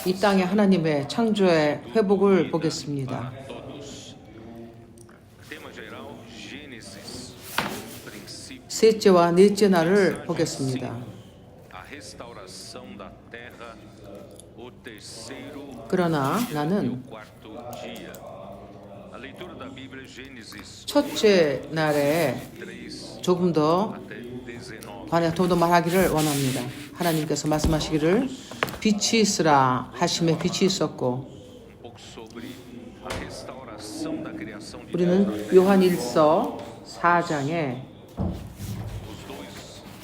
이 땅에 하나님의 창조의 회복을 보겠습니다. 셋째와 넷째 날을 보겠습니다. 그러나 나는 첫째 날에 조금 더 말하기를 원합니다. 하나님께서 말씀하시기를 빛이 있으라 하심에 빛이 있었고, 우리는 요한 1서 4장에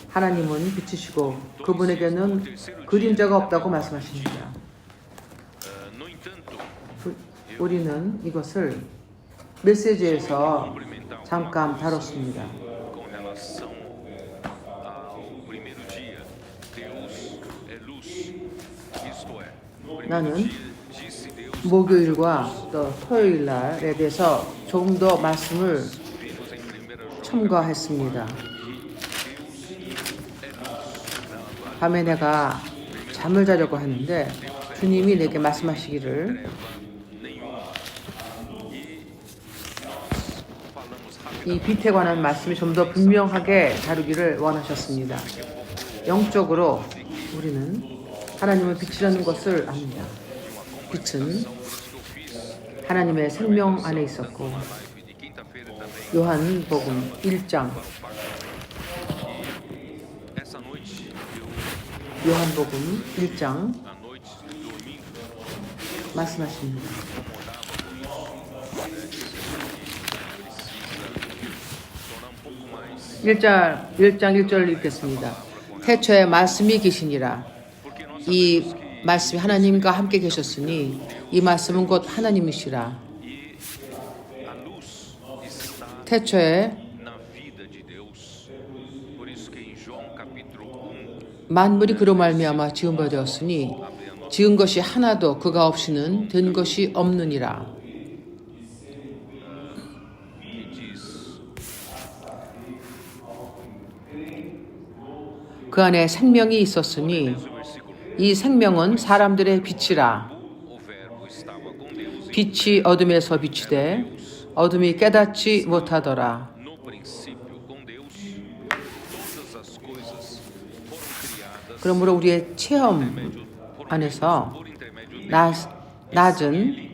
하나님은 빛이시고 그분에게는 그림자가 없다고 말씀하십니다. 우리는 이것을 메시지에서 잠깐 다뤘습니다. 나는 목요일과 또 토요일 날에 대해서 조금 더 말씀을 첨가했습니다. 밤에 내가 잠을 자려고 하는데 주님이 내게 말씀하시기를 이 빛에 관한 말씀이 좀 더 분명하게 다루기를 원하셨습니다. 영적으로 우리는 하나님은 빛이라는 것을 압니다. 빛은 하나님의 생명 안에 있었고, 요한복음 1장 요한복음 1장 말씀하십니다. 1장 1절 읽겠습니다. 태초에 말씀이 계시니라. 이 말씀이 하나님과 함께 계셨으니 이 말씀은 곧 하나님이시라. 태초에 만물이 그로 말미암아 지은 바 되었으니 지은 것이 하나도 그가 없이는 된 것이 없느니라. 그 안에 생명이 있었으니 이 생명은 사람들의 빛이라. 빛이 어둠에서 비치되 어둠이 깨닫지 못하더라. 그러므로 우리의 체험 안에서 낮은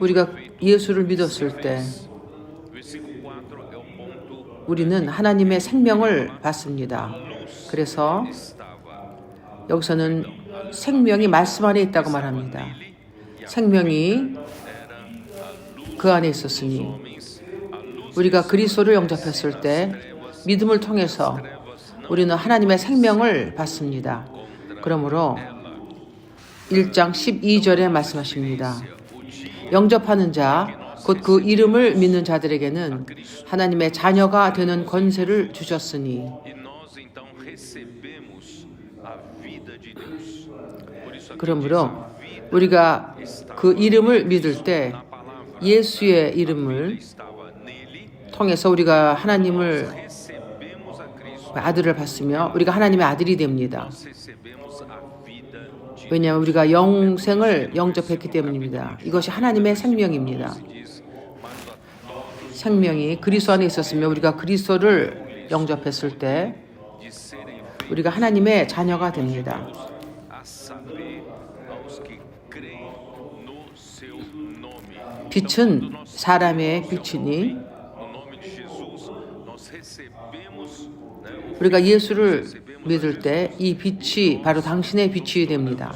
우리가 예수를 믿었을 때 우리는 하나님의 생명을 받습니다. 그래서 여기서는 생명이 말씀 안에 있다고 말합니다. 생명이 그 안에 있었으니 우리가 그리스도를 영접했을 때 믿음을 통해서 우리는 하나님의 생명을 받습니다. 그러므로 1장 12절에 말씀하십니다. 영접하는 자, 곧 그 이름을 믿는 자들에게는 하나님의 자녀가 되는 권세를 주셨으니. 그러므로 우리가 그 이름을 믿을 때 예수의 이름을 통해서 우리가 하나님을 아들을 받으며 우리가 하나님의 아들이 됩니다. 왜냐하면 우리가 영생을 영접했기 때문입니다. 이것이 하나님의 생명입니다. 생명이 그리스도 안에 있었으며 우리가 그리스도를 영접했을 때 우리가 하나님의 자녀가 됩니다. 빛은 사람의 빛이니 우리가 예수를 믿을 때 이 빛이 바로 당신의 빛이 됩니다.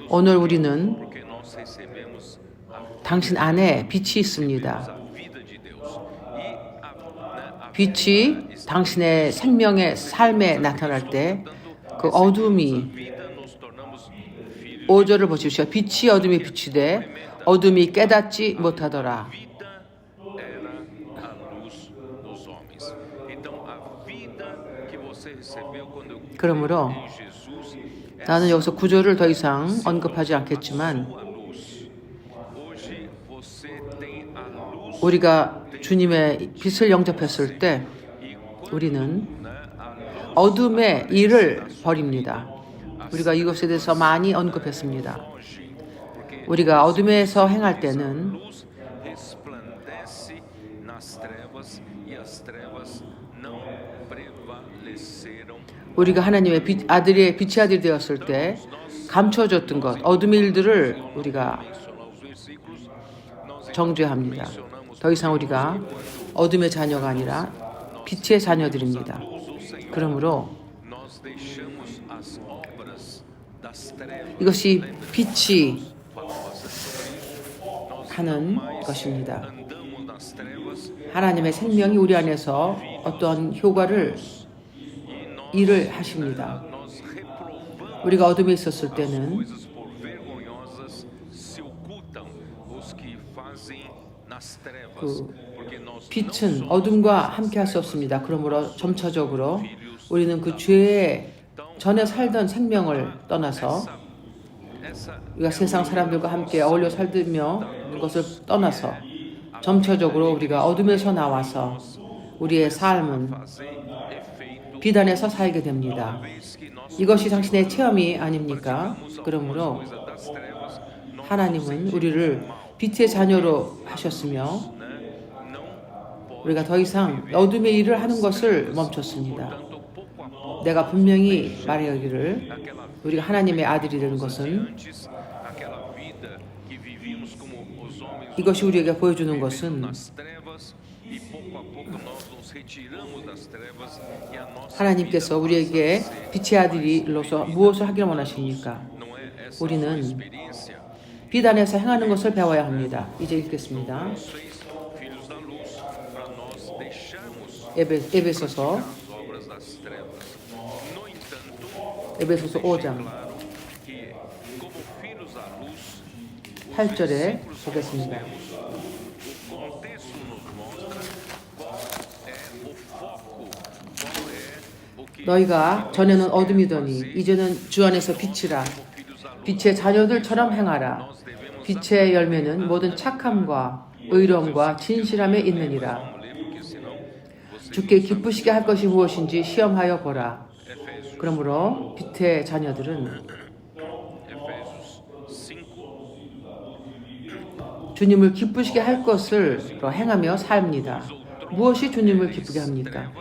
오늘 우리는 당신 안에 빛이 있습니다. 빛이 당신의 생명의 삶에 나타날 때 그 어둠이 5절을 보십시오. 빛이 어둠이 비치되 어둠이 깨닫지 못하더라. 그러므로 나는 여기서 구절을 더 이상 언급하지 않겠지만 우리가 주님의 빛을 영접했을 때 우리는 어둠의 일을 버립니다. 우리가 이것에 대해서 많이 언급했습니다. 우리가 어둠에서 행할 때는 우리가 하나님의 아들의 빛의 아들이 되었을 때 감춰졌던 것, 어둠의 일들을 우리가 정죄합니다. 더 이상 우리가 어둠의 자녀가 아니라 빛의 자녀들입니다. 그러므로 이것이 빛이 하는 것입니다. 하나님의 생명이 우리 안에서 어떠한 효과를 일을 하십니다. 우리가 어둠에 있었을 때는 그 빛은 어둠과 함께할 수 없습니다. 그러므로 점차적으로 우리는 그 죄에 전에 살던 생명을 떠나서 우리가 세상 사람들과 함께 어울려 살며 것을 떠나서 점차적으로 우리가 어둠에서 나와서 우리의 삶은 빛 안에서 살게 됩니다. 이것이 당신의 체험이 아닙니까? 그러므로 하나님은 우리를 빛의 자녀로 하셨으며 우리가 더 이상 어둠의 일을 하는 것을 멈췄습니다. 내가 분명히 말하기를 우리가 하나님의 아들이 되는 것은 이것이 우리에게 보여주는 것은 하나님께서 우리에게 빛의 아들이로서 무엇을 하기를 원하십니까? 우리는 빛 안에서 행하는 것을 배워야 합니다. 이제 읽겠습니다. 에베소서 5장 8절에 보겠습니다. 너희가 전에는 어둠이더니 이제는 주 안에서 빛이라. 빛의 자녀들처럼 행하라. 빛의 열매는 모든 착함과 의로움과 진실함에 있느니라. 주께 기쁘시게 할 것이 무엇인지 시험하여 보라. 그러므로 빛의 자녀들은 주님을 기쁘시게 할 것을 행하며 삽니다. 무엇이 주님을 기쁘게 합니까?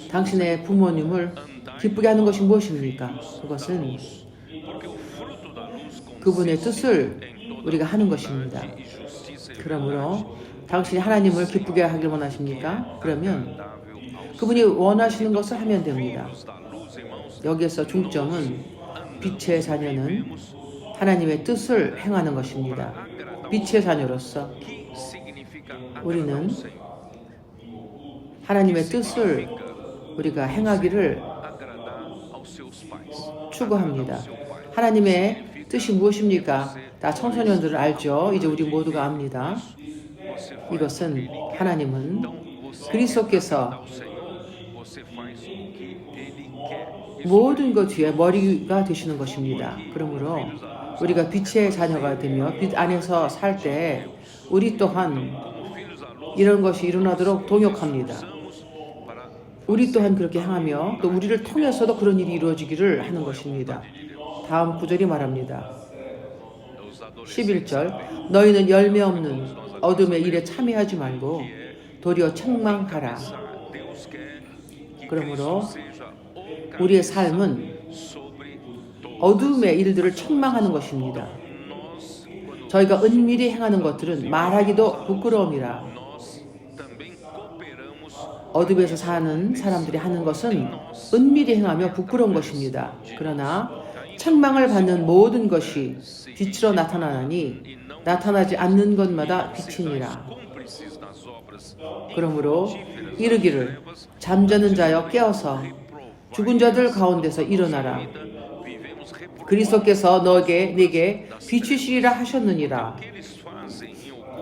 당신의 부모님을 기쁘게 하는 것이 무엇입니까? 그것은 그분의 뜻을 우리가 하는 것입니다. 그러므로 당신이 하나님을 기쁘게 하길 원하십니까? 그러면 그분이 원하시는 것을 하면 됩니다. 여기에서 중점은 빛의 자녀는 하나님의 뜻을 행하는 것입니다. 빛의 자녀로서 우리는 하나님의 뜻을 우리가 행하기를 추구합니다. 하나님의 뜻이 무엇입니까? 다 청소년들은 알죠. 이제 우리 모두가 압니다. 이것은 하나님은 그리스도께서 모든 것 위에 머리가 되시는 것입니다. 그러므로 우리가 빛의 자녀가 되며 빛 안에서 살 때 우리 또한 이런 것이 일어나도록 동역합니다. 우리 또한 그렇게 행하며 또 우리를 통해서도 그런 일이 이루어지기를 하는 것입니다. 다음 구절이 말합니다. 11절 너희는 열매 없는 어둠의 일에 참여하지 말고 도리어 책망하라. 그러므로 우리의 삶은 어둠의 일들을 책망하는 것입니다. 저희가 은밀히 행하는 것들은 말하기도 부끄러움이라. 어둠에서 사는 사람들이 하는 것은 은밀히 행하며 부끄러운 것입니다. 그러나 책망을 받는 모든 것이 빛으로 나타나니 나타나지 않는 것마다 빛이니라. 그러므로 이르기를 잠자는 자여 깨어서 죽은 자들 가운데서 일어나라. 그리스도께서 내게 비추시리라 하셨느니라.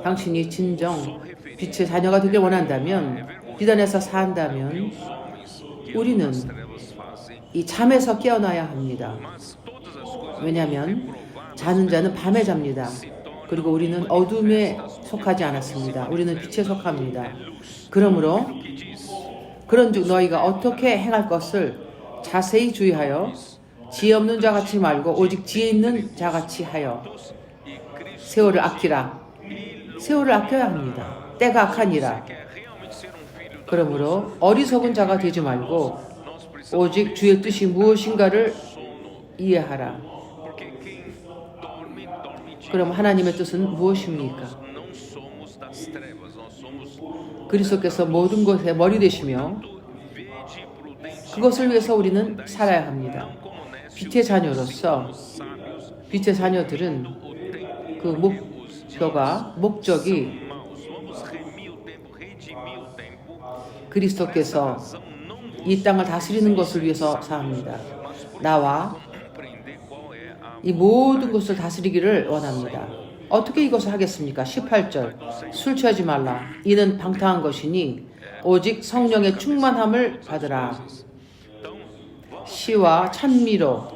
당신이 진정 빛의 자녀가 되길 원한다면, 빛 안에서 산다면 우리는 이 잠에서 깨어나야 합니다. 왜냐하면 자는 자는 밤에 잡니다. 그리고 우리는 어둠에 속하지 않았습니다. 우리는 빛에 속합니다. 그러므로 그런즉 너희가 어떻게 행할 것을 자세히 주의하여 지혜 없는 자같이 말고 오직 지혜 있는 자같이 하여 세월을 아끼라. 세월을 아껴야 합니다. 때가 악하니라. 그러므로 어리석은 자가 되지 말고 오직 주의 뜻이 무엇인가를 이해하라. 그럼 하나님의 뜻은 무엇입니까? 그리스도께서 모든 것의 머리 되시며 그것을 위해서 우리는 살아야 합니다. 빛의 자녀로서 빛의 자녀들은 그 목적이 그리스도께서 이 땅을 다스리는 것을 위해서 삽니다. 나와 이 모든 것을 다스리기를 원합니다. 어떻게 이것을 하겠습니까? 18절 술 취하지 말라. 이는 방탕한 것이니 오직 성령의 충만함을 받으라. 시와 찬미와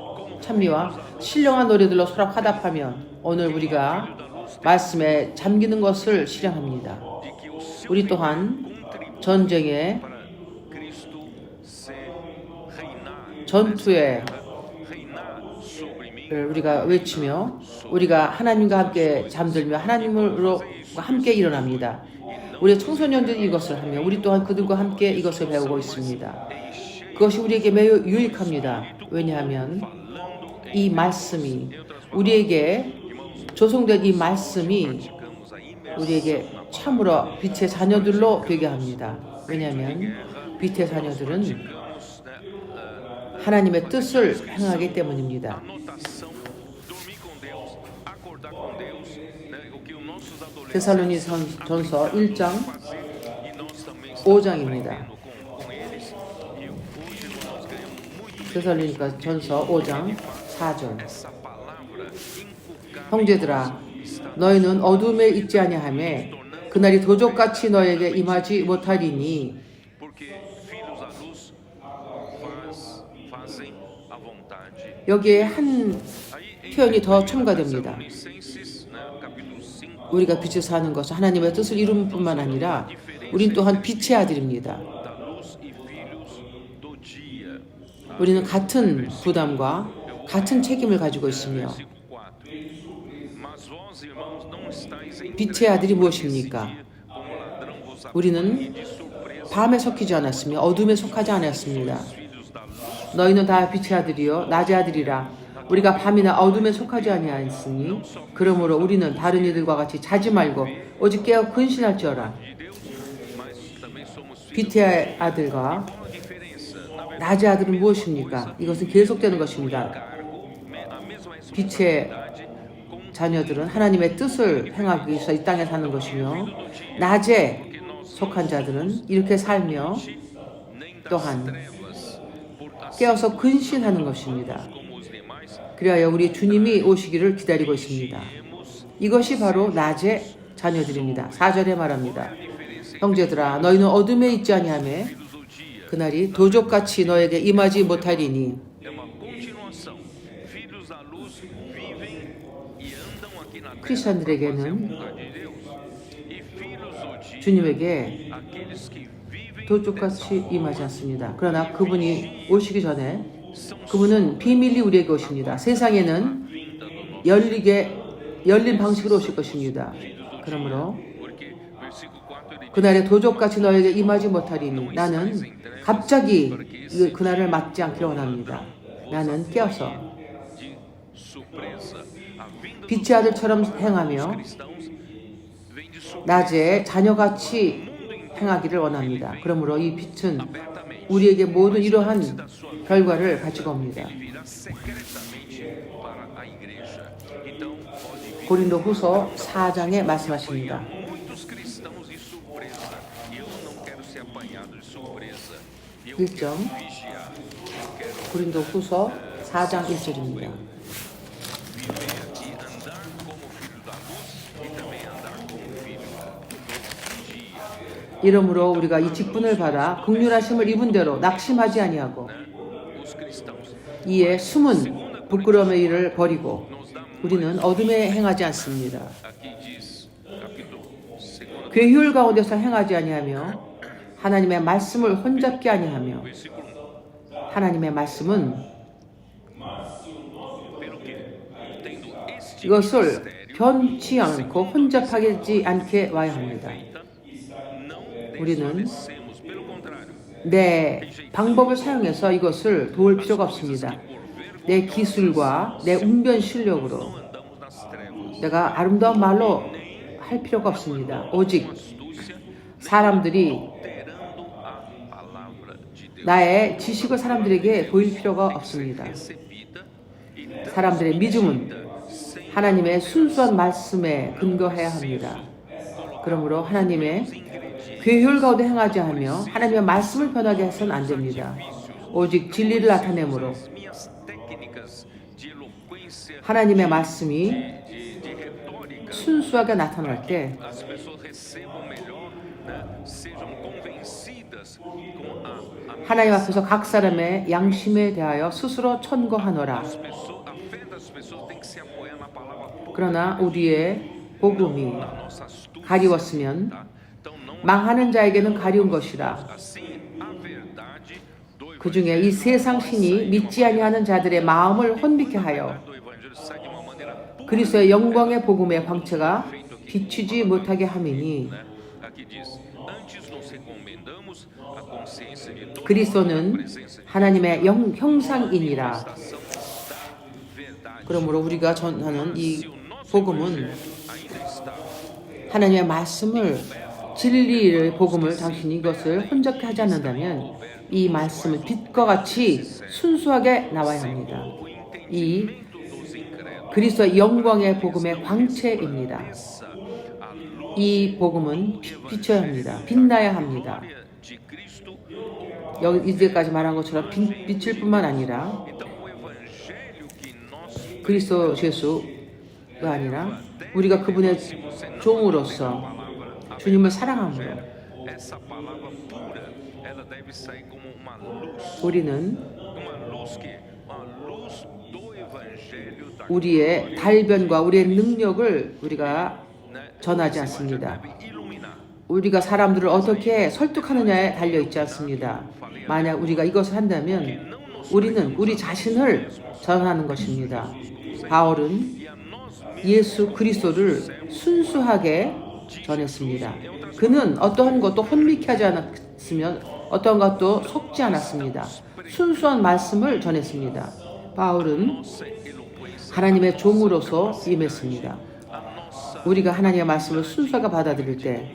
신령한 노래들로 서로 화답하면 오늘 우리가 말씀에 잠기는 것을 실행합니다. 우리 또한 전쟁에 전투에 우리가 외치며 우리가 하나님과 함께 잠들며 하나님으로 함께 일어납니다. 우리 청소년들이 이것을 하며 우리 또한 그들과 함께 이것을 배우고 있습니다. 그것이 우리에게 매우 유익합니다. 왜냐하면 이 말씀이 우리에게 조성된 이 말씀이 우리에게 참으로 빛의 자녀들로 되게 합니다. 왜냐하면 빛의 자녀들은 하나님의 뜻을 행하기 때문입니다. 데살로니가전서 1장 5장입니다. 데살로니가전서 5장 4절 형제들아 너희는 어둠에 있지 아니하매 그날이 도적같이 너에게 임하지 못하리니 여기에 한 표현이 더 첨가됩니다. 우리가 빛에 사는 것은 하나님의 뜻을 이루는 뿐만 아니라 우린 또한 빛의 아들입니다. 우리는 같은 부담과 같은 책임을 가지고 있으며 빛의 아들이 무엇입니까? 우리는 밤에 속하지 않았으며 어둠에 속하지 않았습니다. 너희는 다 빛의 아들이요 낮의 아들이라. 우리가 밤이나 어둠에 속하지 아니하였으니 그러므로 우리는 다른 이들과 같이 자지 말고 오직 깨어 근신할지어라. 빛의 아들과 낮의 아들은 무엇입니까? 이것은 계속되는 것입니다. 빛의 자녀들은 하나님의 뜻을 행하기 위해서 이 땅에 사는 것이며 낮에 속한 자들은 이렇게 살며 또한 깨어서 근신하는 것입니다. 그리하여 우리 주님이 오시기를 기다리고 있습니다. 이것이 바로 낮의 자녀들입니다. 4절에 말합니다. 형제들아 너희는 어둠에 있지 아니하매 그날이 도적같이 너에게 임하지 못하리니 크리스천들에게는 주님에게 도적같이 임하지 않습니다. 그러나 그분이 오시기 전에 그분은 비밀리 우리에게 오십니다. 세상에는 열린 방식으로 오실 것입니다. 그러므로 그날에 도적같이 너에게 임하지 못하리니 나는 갑자기 그날을 맞지 않기를 원합니다. 나는 깨어서 빛의 아들처럼 행하며 낮에 자녀같이 행하기를 원합니다. 그러므로 이 빛은 우리에게 모든 이러한 결과를 가지고 옵니다. 고린도후서 4장에 말씀하십니다. 1장 고린도후서 4장 1절입니다. 이러므로 우리가 이 직분을 받아 긍휼하심을 입은 대로 낙심하지 아니하고 이에 숨은 부끄러움의 일을 버리고 우리는 어둠에 행하지 않습니다. 괴휼 가운데서 행하지 아니하며 하나님의 말씀을 혼잡게 아니하며 Versículo 1. 하나님의 말씀은 Pelo que, tendo este 이것을 ministério 변치 않고 혼잡하지 않게 와야 합니다. feita, não 우리는 desfalecemos. Pelo contrário, 내 방법을 사용해서 이것을 도울 필요가 없습니다. 내 기술과 내 웅변 실력으로 não andamos nas trevas, 내가 아름다운 말로 할 필요가 없습니다. 오직 astúcia, 사람들이 alterando a palavra de Deus. 나의 지식을 사람들에게 보일 필요가 없습니다. Recebida e 사람들의 믿음은 sem 하나님의 순수한 말씀에 근거해야 합니다. 그러므로 하나님의 ingredientes 괴혈 가운데 행하지 하며 하나님의 말씀을 변하게 해서는 안 됩니다. 오직 진리를 나타내므로 as minhas técnicas de eloquência, 하나님의 말씀이 de retórica, 순수하게 나타날 때 as pessoas recebam melhor, né? Sejam convencidas com a 하나님 앞에서 각 사람의 양심에 대하여 스스로 천거하노라. a fé das pessoas tem que se apoiar na palavra pura, 그러나 우리의 복음이 na nossa astúcia, 가리웠으면 tá? Então não 망하는 자에게는 가리운 것이라. assim a verdade do 그 중에 이 세상 신이 믿지 아니하는 자들의 마음을 혼미케 하여 do evangelho sai de uma maneira pura, 그리스도의 영광의 복음의 광채가 비추지 못하게 함이니 né? Aqui diz: antes nos recomendamos a consciência de toda 그리스도는 presença de 하나님의 형상이니라. manifestação da verdade. 그러므로 우리가 전하는 이 Se o nosso 복음은 evangelho ainda está 하나님의 말씀을 진리의 복음을 당신이 이것을 혼잡게 하지 않는다면 이 말씀은 빛과 같이 순수하게 나와야 합니다. 이 dos incrédulos, 그리스도의 영광의 복음의 광채입니다. essa a luz 이 복음은 비춰야 합니다. 빛나야 합니다. de Cristo. 여기 이제까지 말한 것처럼 빛일 뿐만 아니라 Então o evangelho que nós 그리스도 예수가 아니라 우리가 그분의 종으로서 주님을 사랑함으로 essa palavra pura, ela deve sair como uma luz 우리는 que a luz do evangelho da 우리의 달변과 우리의 능력을 우리가 né? 전하지 않습니다. Deve iluminar. 우리가 사람들을 어떻게 설득하느냐에 달려 있지 않습니다. 만약 우리가 이것을 한다면 우리는 우리 자신을 전하는 것입니다. 바울은 E a nós 예수 그리스도를 순수하게 전했습니다. 그는 어떠한 것도 혼미케 하지 않았으며 어떠한 것도 속지 않았습니다. 순수한 말씀을 전했습니다. 바울은 하나님의 종으로서 임했습니다. 우리가 하나님의 말씀을 순수하게 받아들일 때,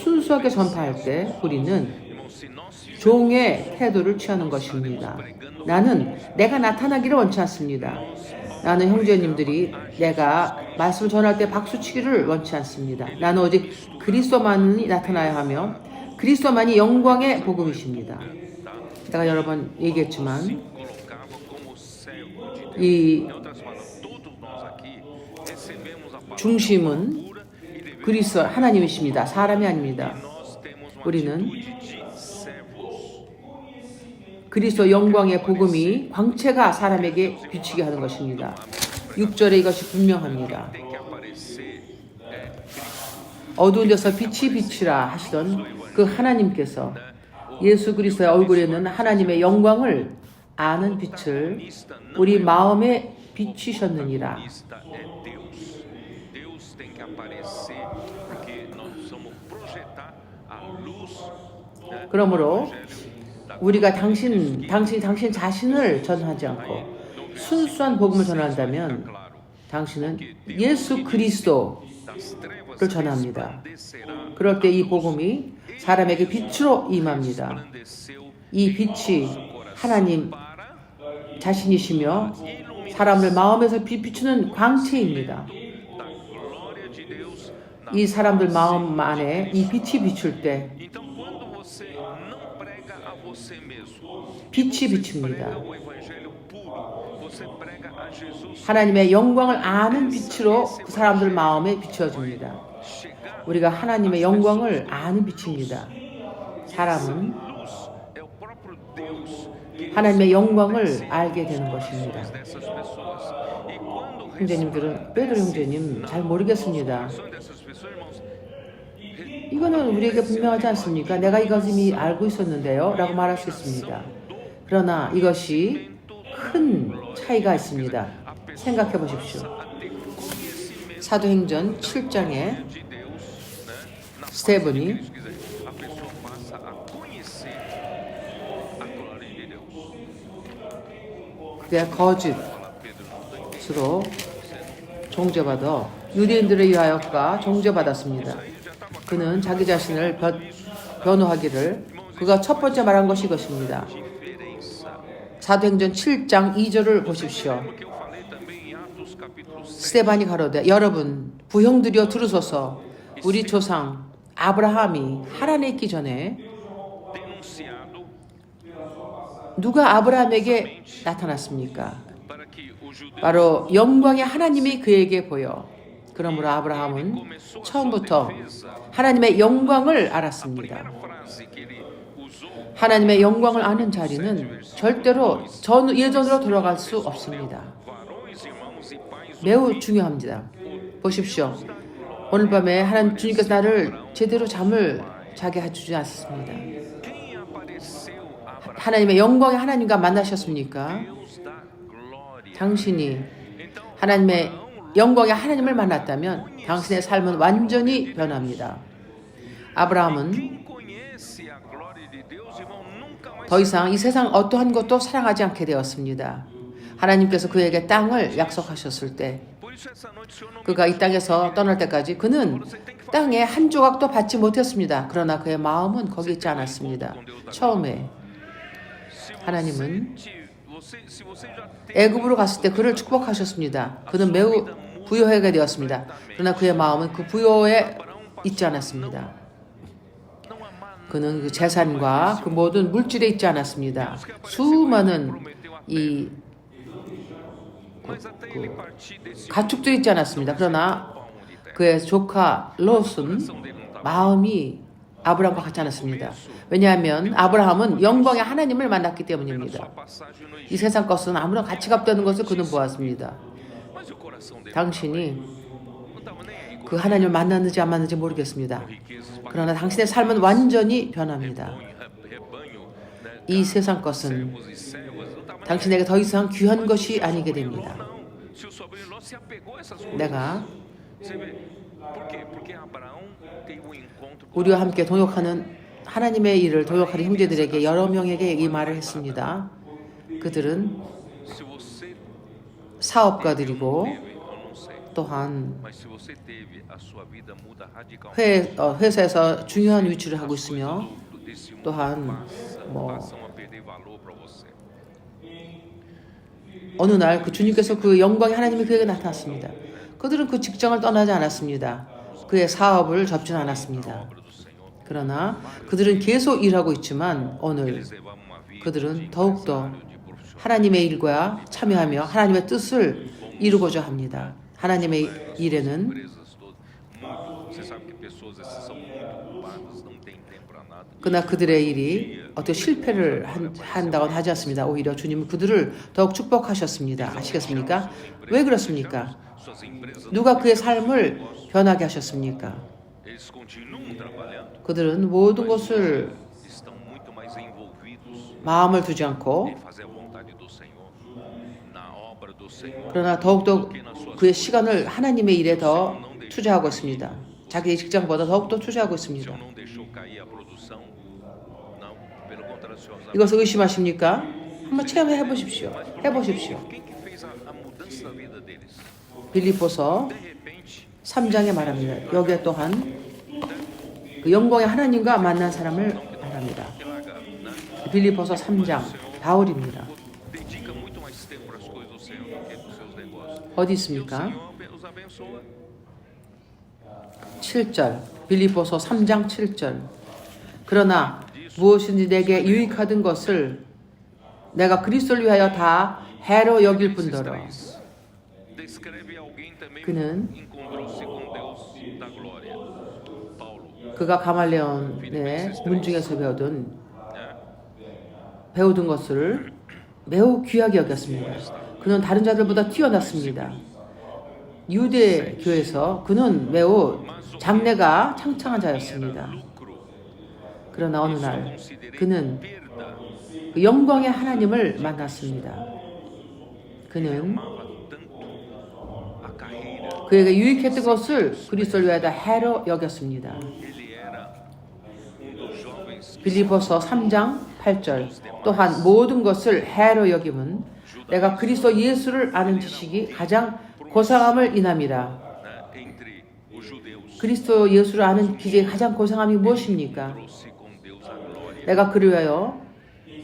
순수하게 전파할 때 우리는 종의 태도를 취하는 것입니다. 나는 내가 나타나기를 원치 않습니다. 나는 형제님들이 내가 말씀을 전할 때 박수치기를 원치 않습니다. 나는 오직 그리스도만이 나타나야 하며 그리스도만이 영광의 복음이십니다. 제가 여러 번 얘기했지만 colocava como servo de Deus. 이 Em outras palavras, todos nós aqui recebemos a palavra 중심은 pura e devemos 그리스도 하나님이십니다. 사람이 아닙니다. nós temos uma 우리는 atitude de servos. 그리스도 영광의 복음이 광채가 사람에게 비치게 하는 것입니다. 6절에 이것이 분명합니다. Tem que aparecer 어두운 데서 빛이 비치라 하시던 그 하나님께서 예수 그리스도의 얼굴에는 하나님의 영광을 아는 빛을 우리 마음에 비추셨느니라. Cristo é Deus. Deus tem que aparecer porque nós precisamos projetar a luz, né? 그러므로 우리가 당신 자신을 전하지 않고 순수한 복음을 전한다면 Claro, 당신은 예수 그리스도를 das trevas 전합니다. resplandecerá. 그럴 때 이 복음이 사람에게 빛으로 임합니다. Resplandeceu 이 빛이 하나님 para 자신이시며 사람을 마음에서 비추는 광채입니다. da glória de Deus. 이 사람들 마음 안에 이 빛이 비출 때 Então, quando você não prega a você mesmo, 빛이 비춥니다. prega o evangelho puro, você prega a Jesus, 하나님의 영광을 아는 빛으로 그 사람들 마음에 비추어집니다. chegar 우리가 하나님의 영광을 아는 빛입니다. 사람은 luz é o próprio Deus que 하나님의 영광을 알게 되는 것입니다. dessas pessoas. E quando 형제님들은 베드로 형제님 잘 모르겠습니다. são dessas pessoas, irmãos, 이거는 우리에게 분명하지 않습니까? 내가 이것을 이미 알고 있었는데요 라고 말할 수 있습니다. 그러나 이것이 큰 차이가 있습니다. 생각해 보십시오. 사도행전 7장에 스테반이 그가 거짓으로 정죄받아 유대인들에 의하여가 정죄받았습니다. 그는 자기 자신을 변호하기를 그가 첫 번째 말한 것이 이것입니다. 사도행전 7장 2절을 보십시오. 스테반이 가로되 여러분 부형들이여 들으소서 우리 조상 아브라함이 하란에 있기 전에 누가 아브라함에게 나타났습니까? 바로 영광의 하나님이 그에게 보여. 그러므로 아브라함은 처음부터 하나님의 영광을 알았습니다. 하나님의 영광을 아는 자리는 절대로 예전으로 돌아갈 수 없습니다. 매우 중요합니다. 보십시오. 오늘 밤에 하나님 주님께서 나를 제대로 잠을 자게 해주지 않습니다. 하나님의 영광의 하나님과 만나셨습니까? 당신이 하나님의 영광의 하나님을 만났다면 당신의 삶은 완전히 변합니다. 아브라함은 더 이상 이 세상 어떠한 것도 사랑하지 않게 되었습니다. 하나님께서 그에게 땅을 약속하셨을 때 그가 이 땅에서 떠날 때까지 그는 땅에 한 조각도 받지 못했습니다. 그러나 그의 마음은 거기 있지 않았습니다. 처음에 하나님은 애굽으로 갔을 때 그를 축복하셨습니다. 그는 매우 부유하게 되었습니다. 그러나 그의 마음은 그 부유에 있지 않았습니다. 그는 그 재산과 그 모든 물질에 있지 않았습니다. 수많은 이 가축도 있지 않았습니다. 그러나 그의 조카 롯은 마음이 아브라함과 같지 않았습니다. 왜냐하면 아브라함은 영광의 하나님을 만났기 때문입니다. 이 세상 것은 아무런 가치가 없다는 것을 그는 보았습니다. 당신이 그 하나님을 만났는지 안 만났는지 모르겠습니다. 그러나 당신의 삶은 완전히 변합니다. 이 세상 것은 당신에게 더 이상 귀한 것이 아니게 됩니다. 내가 우리와 함께 동역하는 하나님의 일을 동역하는 형제들에게 여러 명에게 이 말을 했습니다. 그들은 사업가들이고 또한 회사에서 중요한 위치를 하고 있으며 또한 어느 날 그 주님께서 그 영광의 하나님이 그에게 나타났습니다. 그들은 그 직장을 떠나지 않았습니다. 그의 사업을 접지 않았습니다. 그러나 그들은 계속 일하고 있지만 오늘 그들은 더욱더 하나님의 일과 참여하며 하나님의 뜻을 이루고자 합니다. 하나님의 일에는 그러나 그들의 일이 어떻게 실패를 한다고는 하지 않습니다. 오히려 주님은 그들을 더욱 축복하셨습니다. 아시겠습니까? 왜 그렇습니까? 누가 그의 삶을 변하게 하셨습니까? 그들은 모든 것을 마음을 두지 않고 그러나 더욱더 그의 시간을 하나님의 일에 더 투자하고 있습니다. 자기의 직장보다 더욱더 투자하고 있습니다. 이것을 의심하십니까? 한번 체험해 보십시오. 해보십시오. 빌립보서 3장에 말합니다. 여기에 또한 그 영광의 하나님과 만난 사람을 말합니다. 빌립보서 3장 바울입니다. 어디 있습니까? 7절 빌립보서 3장 7절 그러나 무엇인지 내게 유익하던 것을 내가 그리스도를 위하여 다 해로 여길 뿐더러 그는 그가 가말레온의 문중에서 배우던 것을 매우 귀하게 여겼습니다. 그는 다른 자들보다 뛰어났습니다. 유대 교회에서 그는 매우 장래가 창창한 자였습니다. 그러나 어느 날 그는 그 영광의 하나님을 만났습니다. 그는 그에게 유익했던 것을 그리스도를 위하여 해로 여겼습니다. 빌립보서 3장 8절 또한 모든 것을 해로 여김은 내가 그리스도 예수를 아는 지식이 가장 고상함을 인함이라. 그리스도 예수를 아는 지식이 가장 고상함이 무엇입니까? 내가 그를 위하여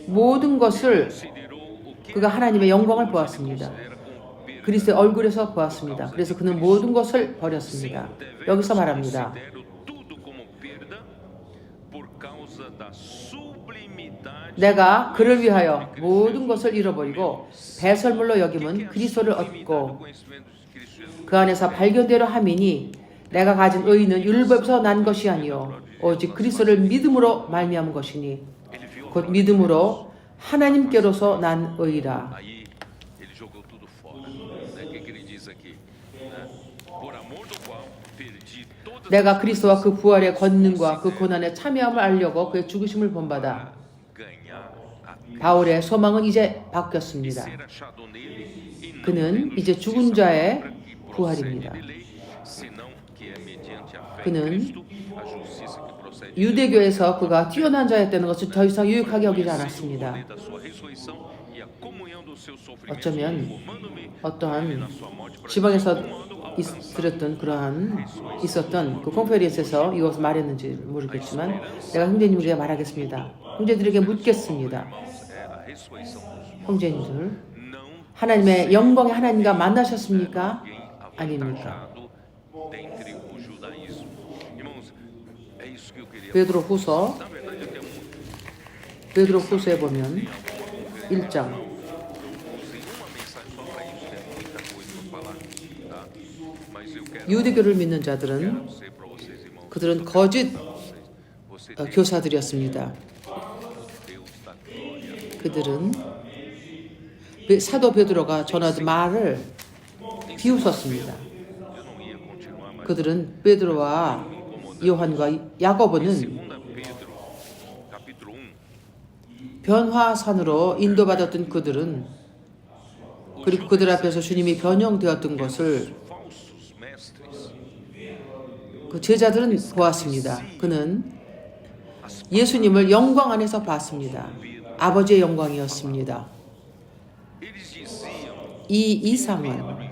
모든 것을 그가 하나님의 영광을 보았습니다. 그리스도의 얼굴에서 보았습니다. 그래서 그는 모든 것을 버렸습니다. 여기서 말합니다. 내가 그를 위하여 모든 것을 잃어버리고 배설물로 여김은 그리스도를 얻고 그 안에서 발견되려 함이니 내가 가진 의는 율법에서 난 것이 아니요 오직 그리스도를 믿음으로 말미암은 것이니 곧 믿음으로 하나님께로서 난 의라. 내가 그리스도와 그 부활의 권능과 그 고난의 참여함을 알려고 그의 죽으심을 본받아. 바울의 소망은 이제 바뀌었습니다. 그는 이제 죽은 자의 부활입니다. 그는 유대교에서 그가 뛰어난 자였다는 것을 더 이상 유익하게 여기지 않았습니다. 어쩌면 어떠한 지방에서 있었던 그 컨페런스에서 이것을 말했는지 모르겠지만 내가 형제님들에게 말하겠습니다. 형제들에게 묻겠습니다. 형제님들, 하나님의 영광의 하나님과 만나셨습니까? 아닙니까? 베드로후서에 보면 1장 유대교를 믿는 자들은 그들은 거짓 교사들이었습니다. 그들은 사도 베드로가 전하던 말을 비웃었습니다. 그들은 베드로와 요한과 야고보는 변화산으로 인도받았던 그들은 그리고 그들 앞에서 주님이 변형되었던 것을 그 제자들은 보았습니다. 그는 예수님을 영광 안에서 봤습니다. 아버지의 영광이었습니다. 이 이상은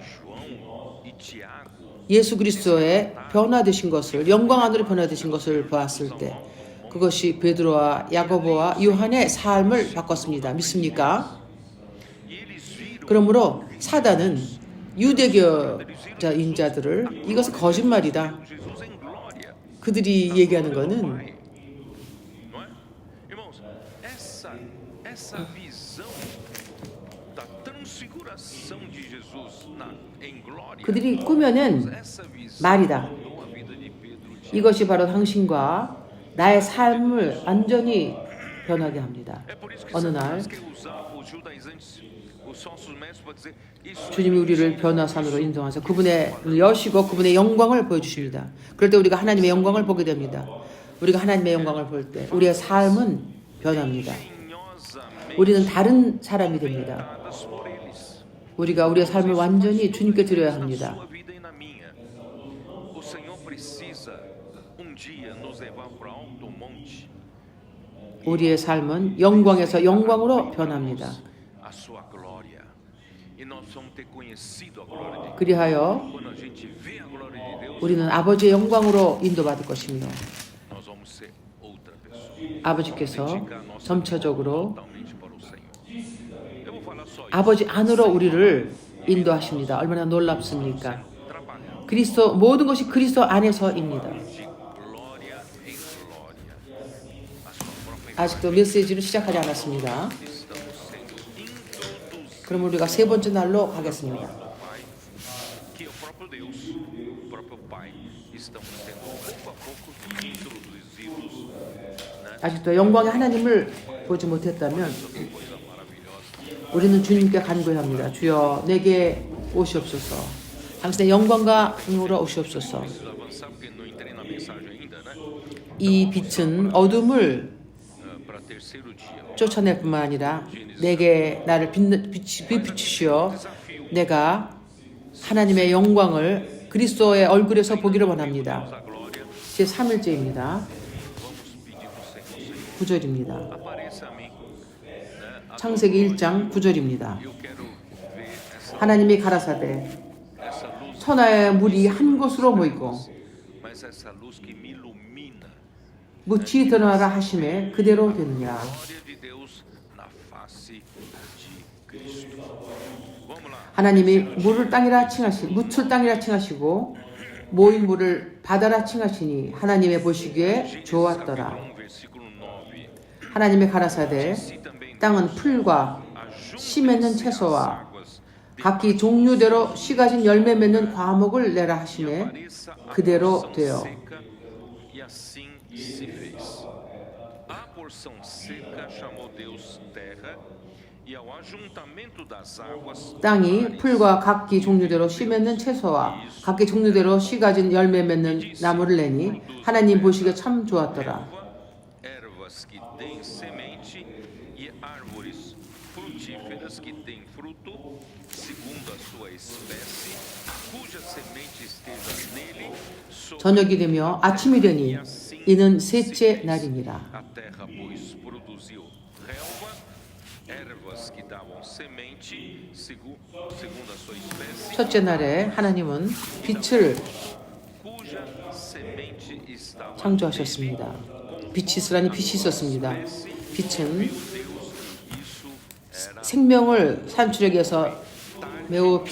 예수 그리스도의 변화되신 것을 영광 안으로 변화되신 것을 보았을 때 그것이 베드로와 야고보와 요한의 삶을 바꿨습니다. 믿습니까? 그러므로 사단은 유대교자인 자들을 이것은 거짓말이다. 그들이 얘기하는 것은 그들이 꾸며낸 말이다. 이것이 바로 당신과 나의 삶을 완전히 변하게 합니다. 어느 날 주님이 우리를 변화산으로 인도하셔서 그분의 여시고 그분의 영광을 보여주십니다. 그럴 때 우리가 하나님의 영광을 보게 됩니다. 우리가 하나님의 영광을 볼 때 우리의 삶은 변합니다. 우리는 다른 사람이 됩니다. 우리가 우리의 삶을 완전히 주님께 드려야 합니다. 우리의 삶은 영광에서 영광으로 변합니다. 그리하여 우리는 아버지의 영광으로 인도받을 것이며 아버지께서 점차적으로 아버지 안으로 우리를 인도하십니다. 얼마나 놀랍습니까? 그리스도 모든 것이 그리스도 안에서입니다. 아직도 메시지를 시작하지 않았습니다. 그럼 우리가 세 번째 날로 가겠습니다. 아직도 영광의 하나님을 보지 못했다면 우리는 주님께 간구합니다. 주여 내게 오시옵소서. 당신의 영광과 능으로 오시옵소서. Preciso avançar porque não entrei na mensagem ainda, né? 이 빛은 어둠을 Para terceiro dia. 쫓아낼 뿐만 아니라 내게 나를 비추시어 내가 하나님의 영광을 그리스도의 얼굴에서 보기를 원합니다. A glória, 제 3일째입니다. vamos pedir para o Senhor. 9절입니다. Apareça a mim. 창세기 1장 9절입니다. Eu quero ver essa, 하나님이 가라사대 essa luz, 천하의 물이 한 곳으로 모이고 mas essa luz que me ilumina. 묻히 드러나라 하심에 그대로 되느냐. Glória de Deus na face de Cristo. Vamos lá. 하나님이 물을 땅이라 칭하시 묻을 땅이라 칭하시고 모인 물을 바다라 칭하시니 하나님의 보시기에 좋았더라. 1, versículo 9. 하나님의 가라사대 Assim também 땅은 풀과 ajunta 씨 맺는 채소와 águas 각기 종류대로 씨 가진 열매 맺는 과목을 내라 하심에 pareça a 그대로 porção 되어 seca, e assim se fez. A porção seca chamou Deus terra, e ao ajuntamento das águas 땅이 풀과 각기 종류대로 씨 맺는 채소와 각기 종류대로 씨 가진 열매 맺는 나무를 내니 하나님 보시기에 참 좋았더라. ervas que têm semente e árvores frutíferas que têm fruto segundo a sua espécie, cuja semente esteja nele. 저녁이 되며 아침이 되니 이는 셋째 날이니라. A terra, pois, produziu relva, ervas que davam semente segundo a sua espécie, 첫째 날에 하나님은 빛을 cuja semente estava 창조하셨습니다. 빛이 있으라니 빛이 있었습니다. 빛은 Deus. Isso era 생명을 산출하기 위해서 매우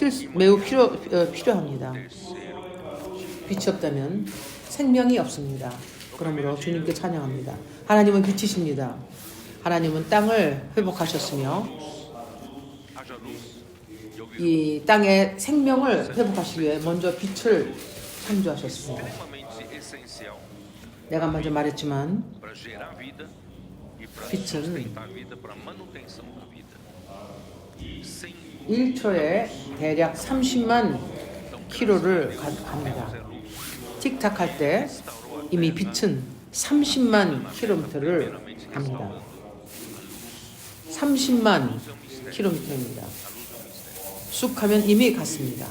필요합니다. 빛이 없다면 생명이 없습니다. 그러므로 주님께 찬양합니다. 하나님은 빛이십니다. 하나님은 땅을 회복하셨으며 haja luz. 여기 이 땅의 생명을 회복하시기 위해 먼저 빛을 창조하셨습니다. extremamente essencial 내가 먼저 말했지만 para gerar vida e para 빛은 sustentar a vida, para a manutenção da vida. Sem 1초에 대략 30만 킬로를 갑니다. 틱탁 할 때 이미 빛은 30만 킬로미터를 갑니다. 30만 킬로미터입니다. 쑥 하면 이미 갔습니다.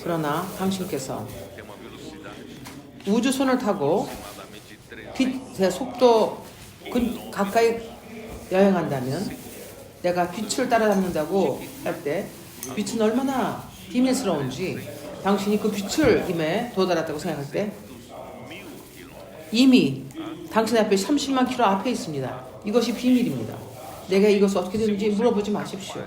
그러나 당신께서 tem uma velocidade 우주선을 타고 aproximadamente 3 빛의 속도 가까이 여행한다면 내가 빛을 따라잡는다고 할 때 빛은 얼마나 비밀스러운지 당신이 그 빛을 임에 도달했다고 생각할 때 이미 당신 앞에 30만 킬로 앞에 있습니다. 이것이 비밀입니다. 내가 이것을 어떻게 되는지 물어보지 마십시오.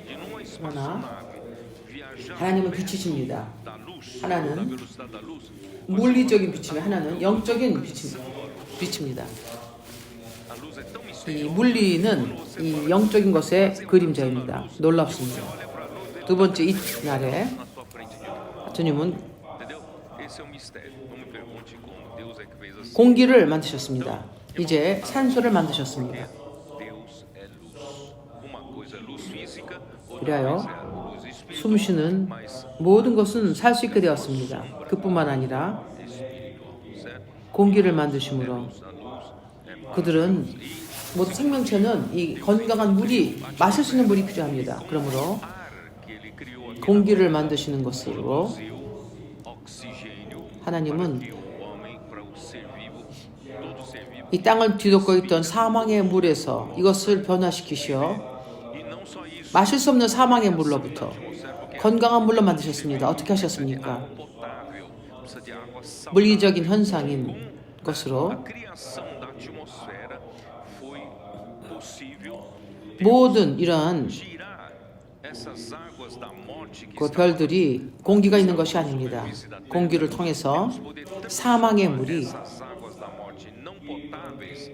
e numa 그러나 espaçonave viajar 하나님은 빛이십니다. da luz, 하나는 da velocidade da luz, 물리적인 빛이며 하나는 영적인 빛입니다. a luz é tão 이 misteriosa. 물리는 이 영적인 것의 그림자입니다. 놀랍습니다. 두 번째 이날에 Na tua frente de Deus. 주님은 Entendeu? Esse é o mistério. Não me pergunte como. Deus é que fez assim. 공기를 만드셨습니다. 이제 산소를 만드셨습니다. Deus é luz. Uma coisa é luz física, outra 그래요. coisa é luz espiritual. 숨 쉬는 Mas 모든 것은 살 수 있게 되었습니다. 그뿐만 아니라 espiritual, certo? 공기를 만드심으로 A luz é 그들은 모든 생명체는 이 건강한 물이 마실 수 있는 물이 필요합니다. 그러므로 ar que ele criou aqui 공기를 만드시는 것으로 produziu oxigênio 하나님은 que o homem, para o ser vivo, todo ser vivo. 이 땅을 뒤덮고 있던 사망의 물에서 이것을 변화시키시어 E não só isso, 마실 수 없는 사망의 물로부터 atmosfera, porque 건강한 물로 만드셨습니다. 어떻게 하셨습니까? potável, precisa de água saudável. 물리적인 현상인 것으로 A criação da atmosfera foi possível 모든 이러한 tirar essas águas da morte que 그 별들이 공기가 있는 것이 아닙니다. 공기를 통해서 사망의 물이 essas águas da morte não potáveis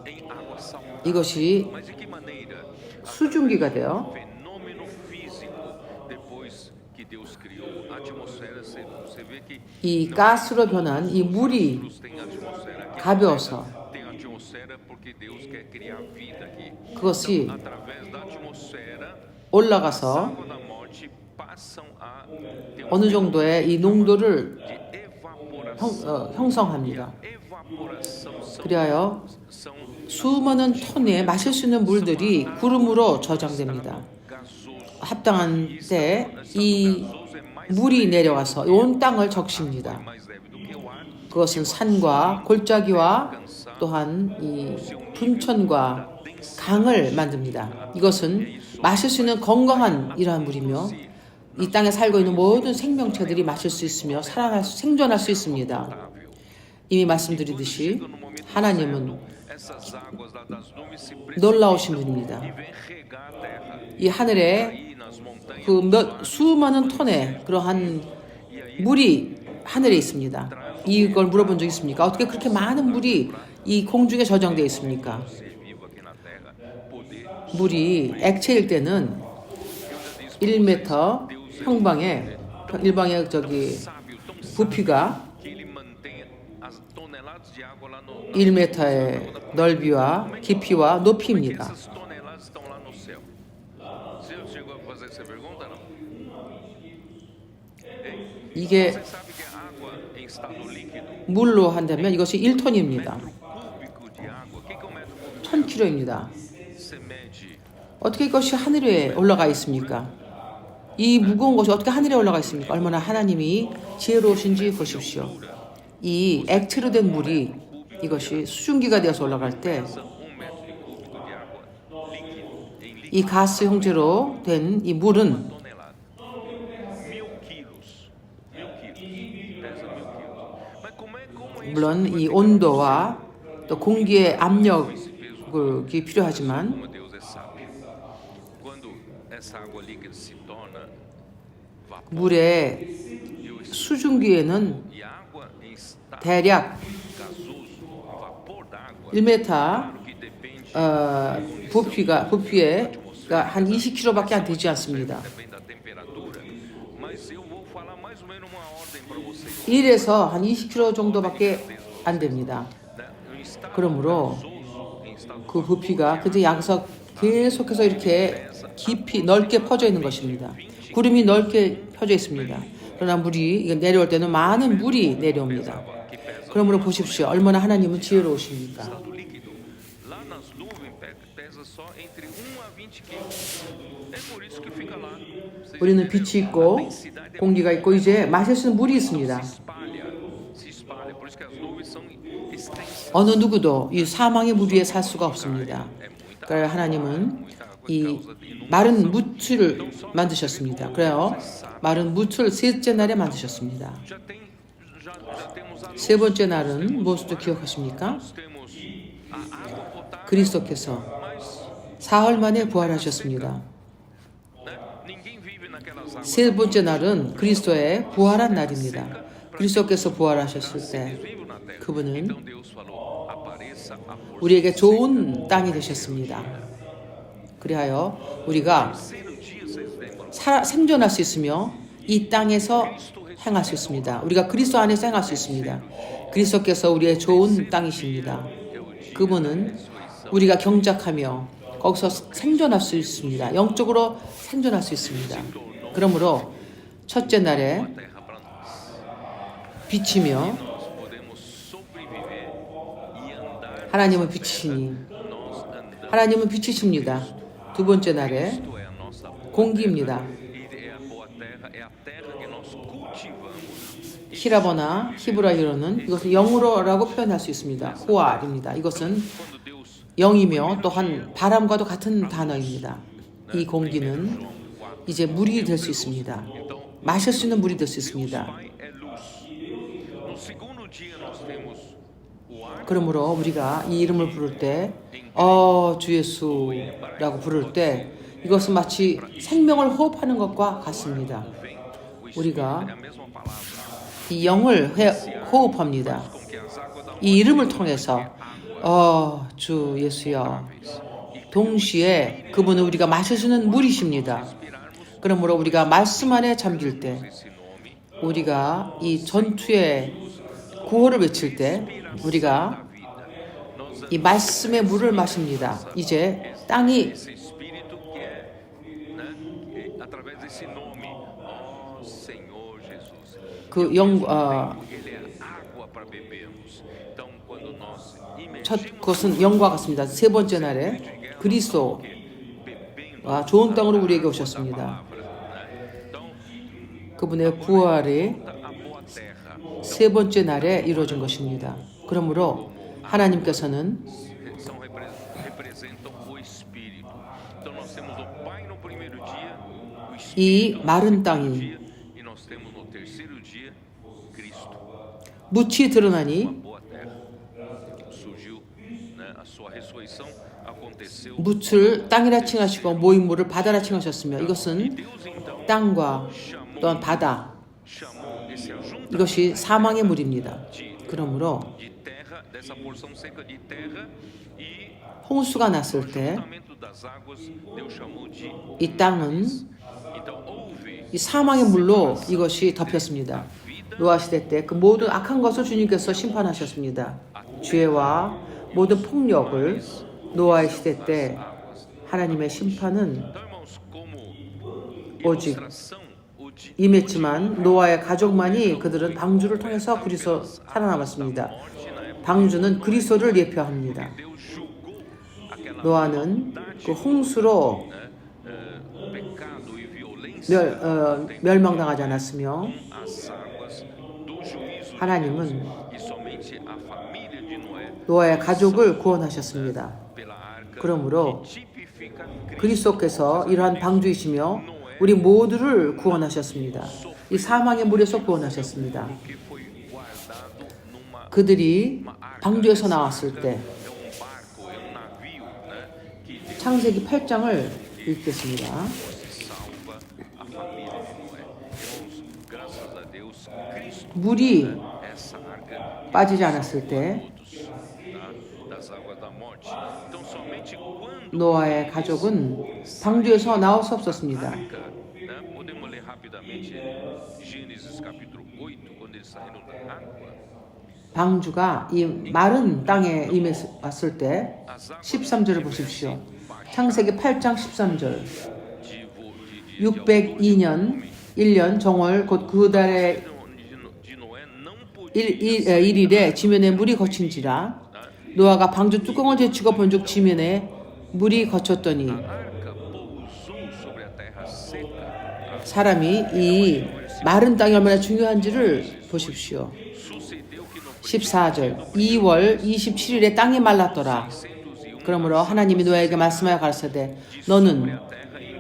em água saudável. 이것이 Mas de que maneira? 수증기가 되어 Fenômeno físico. Depois que Deus criou a atmosfera, você vê que 이 가스로 변한 이 물이 Deus tem atmosfera aqui. 가벼워서 Tem atmosfera porque Deus quer criar vida aqui. 그것이 Através da atmosfera, 올라가서 água da morte passa passam a ter 어느 정도의 이 농도를 de evaporação. 형성합니다. Evaporação são 그리하여 수많은 톤의 마실 수 있는 물들이 구름으로 저장됩니다. gasoso. 합당한 때 이 물이 내려와서 온 땅을 적십니다. Mais leve do que o ar. 그것은 산과 골짜기와 또한 이 분천과 강을 만듭니다. 이것은 마실 수 있는 건강한 이러한 물이며 이 땅에 살고 있는 모든 생명체들이 마실 수 있으며 생존할 수 있습니다. 이미 말씀드리듯이 하나님은 Essas águas lá das nuvens se 놀라우신 분입니다. vêm regar a terra. 이 하늘에 Aí nas montanhas 그 수많은 ton의 그러한 물이 하늘에 있습니다. 이걸 물어본 적 있습니까? 어떻게 그렇게 많은 물이 이 공중에 저장되어 있습니까? ser vivo aqui na terra. Poder. 물이 액체일 때는 1m 평방에 부피가 Que ele mantém as toneladas de água lá no 1m의 넓이와 깊이와 높이입니다. essas toneladas estão lá no céu. Você já chegou a fazer essa pergunta não? 이게 Você sabe que a água em estado líquido, 물로 한다면 이것이 1톤입니다. metro cúbico de água, o que é um metro cúbico? 1000kg입니다. Você mede 어떻게 이것이 하늘에 올라가 있습니까? 이 무거운 것이 어떻게 하늘에 올라가 있습니까? 얼마나 하나님이 지혜로우신지 보십시오. 이 액체로 된 물이 이것이 수증기가 되어서 올라갈 때 essa 1 metro cúbico de água líquido em líquido 이 가스 형태로 된 이 물은 tonelada. 1000 quilos. 1000 quilos. Pesa 1000 quilos. Mas como é isso? 물론 이 온도와 또 공기의 압력이 필요하지만 Como Deus é sábio. Quando essa água líquida se torna vapor 물의 수증기에는 e água em estado 대략 gasoso, vapor d'água, 1m claro que depende 부피가 한 20kg밖에 안 되지 않습니다. também da temperatura, mas eu vou falar mais ou menos uma ordem para vocês. 1에서 한 20kg 정도밖에 안 됩니다. Em estado 그러므로 gasoso, em estado 그 부피가 그저 양서 계속해서 이렇게 깊이 넓게 퍼져 있는 것입니다. 구름이 넓게 펴져 있습니다. 그러나 물이 이거 내려올 때는 많은 물이 내려옵니다. 그러므로 보십시오. 얼마나 하나님은 지혜로우십니까? estado líquido, lá nas nuvens pesa só entre 1 a 20 quilos. É por isso que fica lá. Vocês 우리는 entenderam? 빛이 있고 A densidade é 공기가 있고 이제 마실 수 있는 물이 se 있습니다. espalha. Por isso que as nuvens são extensas. 어느 누구도 이 사망의 물 위에 살 수가 없습니다. 그래서 하나님은 이 마른 묻을 만드셨습니다. 그래요. 마른 묻을 셋째 날에 만드셨습니다. Já temos a 세 번째 날은 무엇을 기억하십니까? temos a água potável, 그리스도께서 mas 사흘 만에 부활하셨습니다. né, ninguém vive naquelas águas. 세 번째 날은 그리스도의 부활한 날입니다. 그리스도께서 부활하셨을 때 Vivo na terra. 그분은 Então Deus falou: apareça a força. 우리에게 좋은 땅이 되셨습니다. 그리하여 우리가 Terceiro dia vocês lembram? 생존할 수 있으며 이 땅에서 행할 수 있습니다. 우리가 그리스도 안에서 행할 수 있습니다. 그리스도께서 우리의 좋은 땅이십니다. 그분은 우리가 경작하며 거기서 생존할 수 있습니다. 영적으로 생존할 수 있습니다. 그러므로 첫째 날에 Terra para nós. 빛이며 Nós podemos sobreviver e andar. 하나님은 빛이시니 Nós andamos. 하나님은 빛이십니다. 두 번째 날에 Isto é a nossa boa 공기입니다. terra. É a boa terra, é a terra que nós cultivamos. 히라보나 히브라어로는 이것을 영으로라고 표현할 수 있습니다. 호알입니다. 이것은 Quando Deus 영이며 또한 바람과도 같은 단어입니다. 이 공기는 이제 물이 될 수 있습니다. 마실 수 있는 물이 될 수 있습니다. Pai é luz. No segundo dia nós temos o ar. 그러므로 우리가 이 이름을 부를 때, 주 예수라고 부를 때 이것은 마치 생명을 호흡하는 것과 같습니다. 우리가 É a mesma palavra. 이 영을 호흡합니다. Com que as águas da 이 이름을 통해서 주 예수여 동시에 그분은 우리가 마실 수 있는 물이십니다. 그러므로 우리가 말씀 안에 잠길 때 esse nome, 우리가 이 전투의 구호를 외칠 때 우리가 이 말씀의 물을 마십니다. 이제 땅이 esse espírito que é, né, que através desse nome, 그 Ele é água para bebermos. Então, quando nós 첫 imergimos 것은 영과 같습니다. 세 번째 날에 그리스도와 bebendo 좋은 땅으로 우리에게 da 오셨습니다. palavra, né? Então, 그분의 부활이 volta à boa terra. 세 번째 날에 이루어진 것입니다. 그러므로 하나님께서는 Representam o Espírito. Então nós temos o Pai no primeiro dia, o 이 Espírito no 마른 segundo 땅이 dia, e nós temos no terceiro dia Cristo. 묻이 드러나니 Uma boa terra. Surgiu, né, a sua ressurreição aconteceu. 묻을 땅이라 칭하시고 모인 물을 바다라 칭하셨으며 이것은 Deus então 땅과 또한 바다 chamou esse ajuntamento 이것이 사망의 물입니다. 그러므로 de terra, dessa porção seca de terra e 홍수가 났을 때 juntamento das águas, Deus chamou de 이 땅은 então houve 이 사망의 물로 이것이 덮였습니다. 노아 시대 때 그 모든 악한 것을 주님께서 심판하셨습니다. 죄와 모든 폭력을 노아의 시대 때 하나님의 심판은 Então, irmãos, como 오직 ilustração, o de 임했지만 노아의 가족만이 그들은 방주를 통해서 그리스도 살아남았습니다. 방주는 그리스도를 예표합니다. Deus julgou aquela 노아는 그 홍수로 pecado e violência 멸망당하지 않았으며 as águas do juízo 하나님은 e somente a família de Noé 노아의 가족을 구원하셨습니다. pela arca 그러므로 tipifica 그리스도께서 이러한 방주이시며 우리 모두를 구원하셨습니다. 이 사망의 물에서 구원하셨습니다. que foi guardado numa 그들이 방주에서 나왔을 때 é um barco, é um navio, né, que Deus 창세기 8장을 읽겠습니다. salva a família de Noé. Irmãos, graças a Deus, Cristo, 물이 essa arca 빠지지 않았을 때 todos, tá, das águas da morte. Então somente quando 노아의 가족은 방주에서 나올 수 없었습니다. arca, né, podemos ler rapidamente Gênesis capítulo 8, quando eles saíram da água. 방주가 이 마른 땅에 임했을 때 13절을 보십시오. 창세기 8장 13절 602년 1년 정월 곧 그 달의 De Noé não podia 1일에 지면에 물이 거친지라 노아가 방주 뚜껑을 제치고 본즉 지면에 물이 거쳤더니 arca pousou sobre a terra seca. 사람이 이 마른 땅이 얼마나 중요한지를 보십시오. Sucedeu que no 14절 2월 27일에 땅이 말랐더라. 그러므로 하나님이 노아에게 말씀하여 가르치되 너는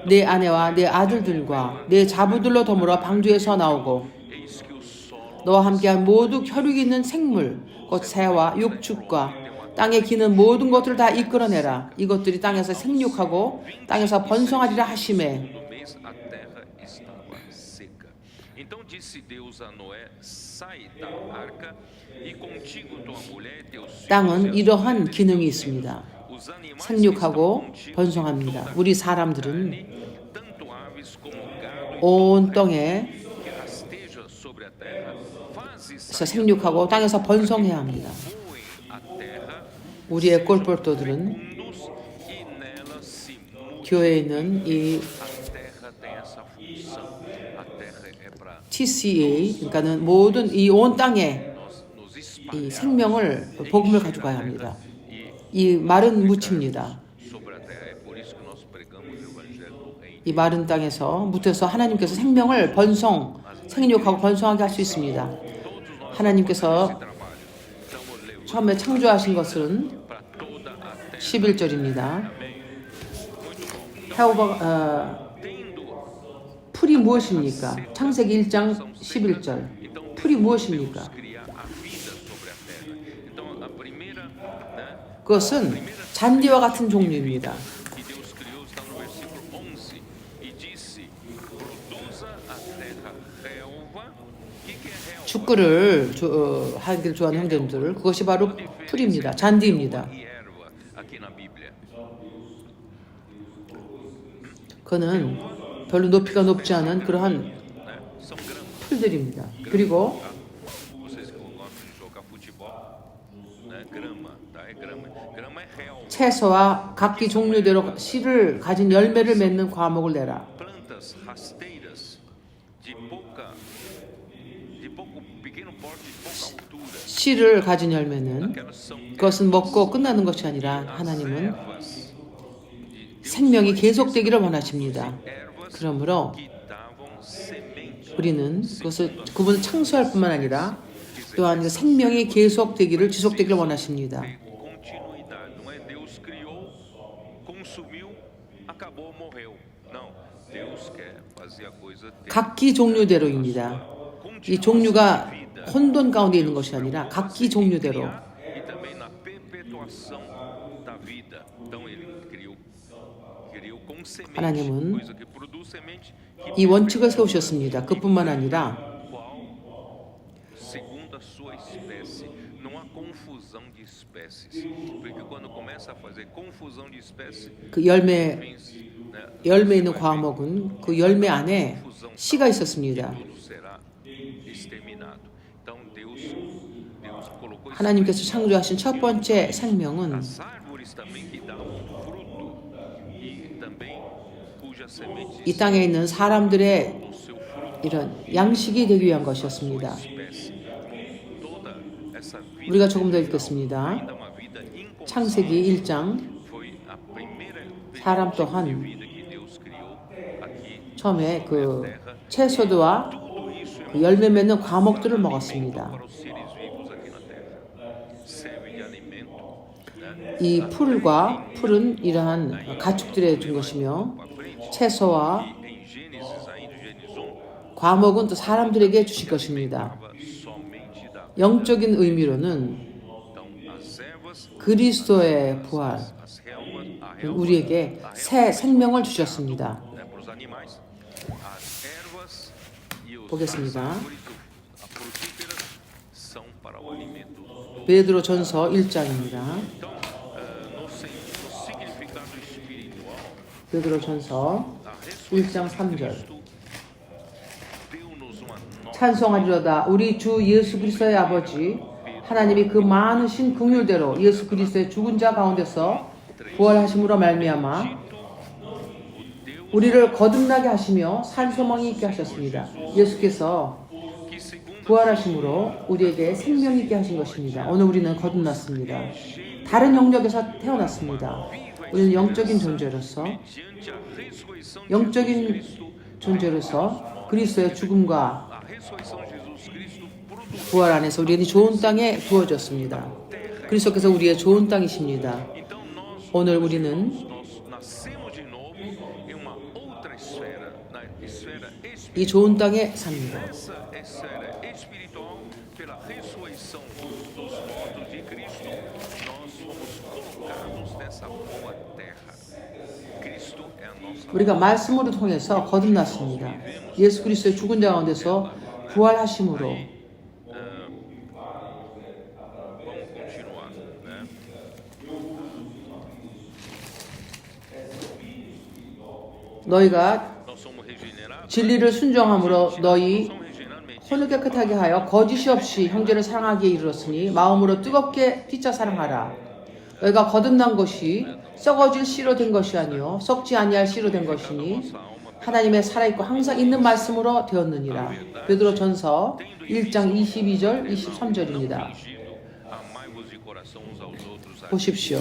내 아내와 내 아들들과 내 자부들로 더불어 방주에서 나오고 eis que o solo 너와 함께한 모두 혈육 있는 생물 곧 새와 육축과 땅에 기는 모든 것들을 다 이끌어내라. 이것들이 땅에서 생육하고 땅에서 번성하리라 하시매 do mês a terra estava seca. Então disse Deus a Noé: sai da arca e contigo tua mulher e teus filhos. 땅은 이러한 기능이 있습니다. Os animais 생육하고 que estão contigo, 번성합니다. 우리 사람들은 tanto aves como gado e 온 땅에 que rasteja sobre a terra, fazes 서 생육하고 땅에서 번성해야 합니다. voem a terra, 우리의 꼴벌도들은 fecundos e nela se multipliquem. 교회에 있는 이 A terra tem essa função. A terra é para TCA, 그러니까는 모든 이 온 땅에 nos 이 espalhar 생명을 복음을 가져가야 합니다. e 이 말은 묻힙니다. sobre a terra. É por isso que nós pregamos o evangelho do reino. 이 마른 땅에서 묻혀서 하나님께서 생명을 생육하고 번성하게 할 수 있습니다. Todos nós 하나님께서 trabalho estamos levando 처음에 창조하신 것은 para toda a terra. 11절입니다. Muito bom. Tendo 풀이 무엇입니까? 창세기 1장 11절. 풀이 무엇입니까? criar a vida sobre a terra. Então a primeira, né, 그것은 잔디와 같은 종류입니다. que Deus criou está no versículo 11 e disse: produza a terra relva. O que é relva? 축구를 하기를 좋아하는 형제님들, 그것이 바로 풀입니다. 잔디입니다. E erva aqui na Bíblia. 그는 별로 높이가 높지 않은 그러한 Né? São gramas. 풀들입니다. 그리고 Vocês que gostam de jogar futebol, né? Grama, tá? É grama. Grama é relva. 채소와 각기 종류대로 씨를 가진 열매를 맺는 과목을 내라. Plantas rasteiras de pouca 씨를 가진 열매는 aquelas são 그것은 먹고 끝나는 것이 아니라 하나님은 ervas 생명이 계속되기를 원하십니다. ervas 그러므로 que davam semente. 우리는 그분을 창수할 뿐만 아니라 또한 그 생명이 계속되기를 지속되기를 원하십니다. Continuidade, não é Deus criou, consumiu, acabou, morreu. Não, Deus quer fazer a coisa ter 각기 종류대로입니다. 이 종류가 혼돈 가운데 있는 것이 아니라 각기 종류대로 e também na perpetuação da vida. Então ele criou com semente, 하나님은 coisa que produz semente, 이 원칙을 세우셨습니다. 그뿐만 아니라 qual segundo a sua espécie. Não há confusão de espécies, porque quando começa a fazer confusão de espécies, 그 열매 né, 있는 과목은 그 열매 안에 씨가 있었습니다. tudo será exterminado. Então Deus colocou 하나님께서 창조하신 첫 번째 생명은 as árvores também que dão fruto e também cuja semente 이 땅에 있는 사람들의 o seu fruto 이런 양식이 되기 위한 것이었습니다. espécie. Toda essa vida 우리가 조금 더 읽겠습니다. ainda uma vida inconsciente 창세기 1장 foi a primeira 사람 또한 vida que Deus criou aqui. 처음에 그 채소도와 Tudo isso 그 열매 맺는 과목들을 먹었습니다. para os seres vivos aqui na terra. Serve de alimento, né? 이 풀은 이러한 가축들에 준 것이며 Para frente. 채소와 Em Gênesis, ainda Gênesis 1, 과목은 또 사람들에게 주실 것입니다. somente da 영적인 의미로는 então as ervas, 그리스도의 부활, as relvas, 우리에게 새 생명을 주셨습니다. né, para os animais, as ervas e os 보겠습니다. as árvores frutíferas são para o alimento do 베드로전서 1장입니다. Então, no significado espiritual, 베드로전서 a 1장 ressurreição de 3절. Cristo deu-nos uma nova 찬송하리로다 우리 주 예수 그리스도의 아버지 하나님이 그 많으신 긍휼대로 예수 그리스도의 죽은 자 가운데서 부활하심으로 말미암아 우리를 거듭나게 하시며 산 소망이 있게 하셨습니다. 예수께서 que, segundo 부활하심으로 우리에게 생명이 있게 하신 것입니다. 오늘 우리는 거듭났습니다. 다른 영역에서 태어났습니다. 우리는 영적인 존재로서 mediante a ressurreição de 영적인 Cristo, 존재로서 그리스도의 죽음과 a ressurreição de Jesus Cristo produz. 부활 안에서 우리는 좋은 땅에 두어졌습니다. 그리스도께서 우리의 좋은 땅이십니다. Então nós 오늘 우리는 nascemos de novo em uma outra esfera, na esfera espiritual. 이 좋은 땅에 삽니다. Nessa esfera espiritual, pela ressurreição dos mortos de Cristo, nós fomos colocados nessa boa terra. Cristo é a nossa 우리가 말씀으로 통해서 거듭났습니다. 예수 그리스도의 죽은 자 가운데서 부활하심으로 Vamos continuar, né? 너희가 Nós somos regenerados. 진리를 순종함으로 너희 Somos regenerados mediante 손을 깨끗하게 하여 거짓이 없이 형제를 사랑하기에 이르렀으니 마음으로 뜨겁게 피차 사랑하라. 너희가 거듭난 것이 썩어질 씨로 된 것이 아니요 썩지 아니할 씨로 된 것이니 하나님의 살아있고 항상 있는 말씀으로 되었느니라. 베드로전서 1장 22절 23절입니다. amai-vos de coração uns aos outros. 보십시오.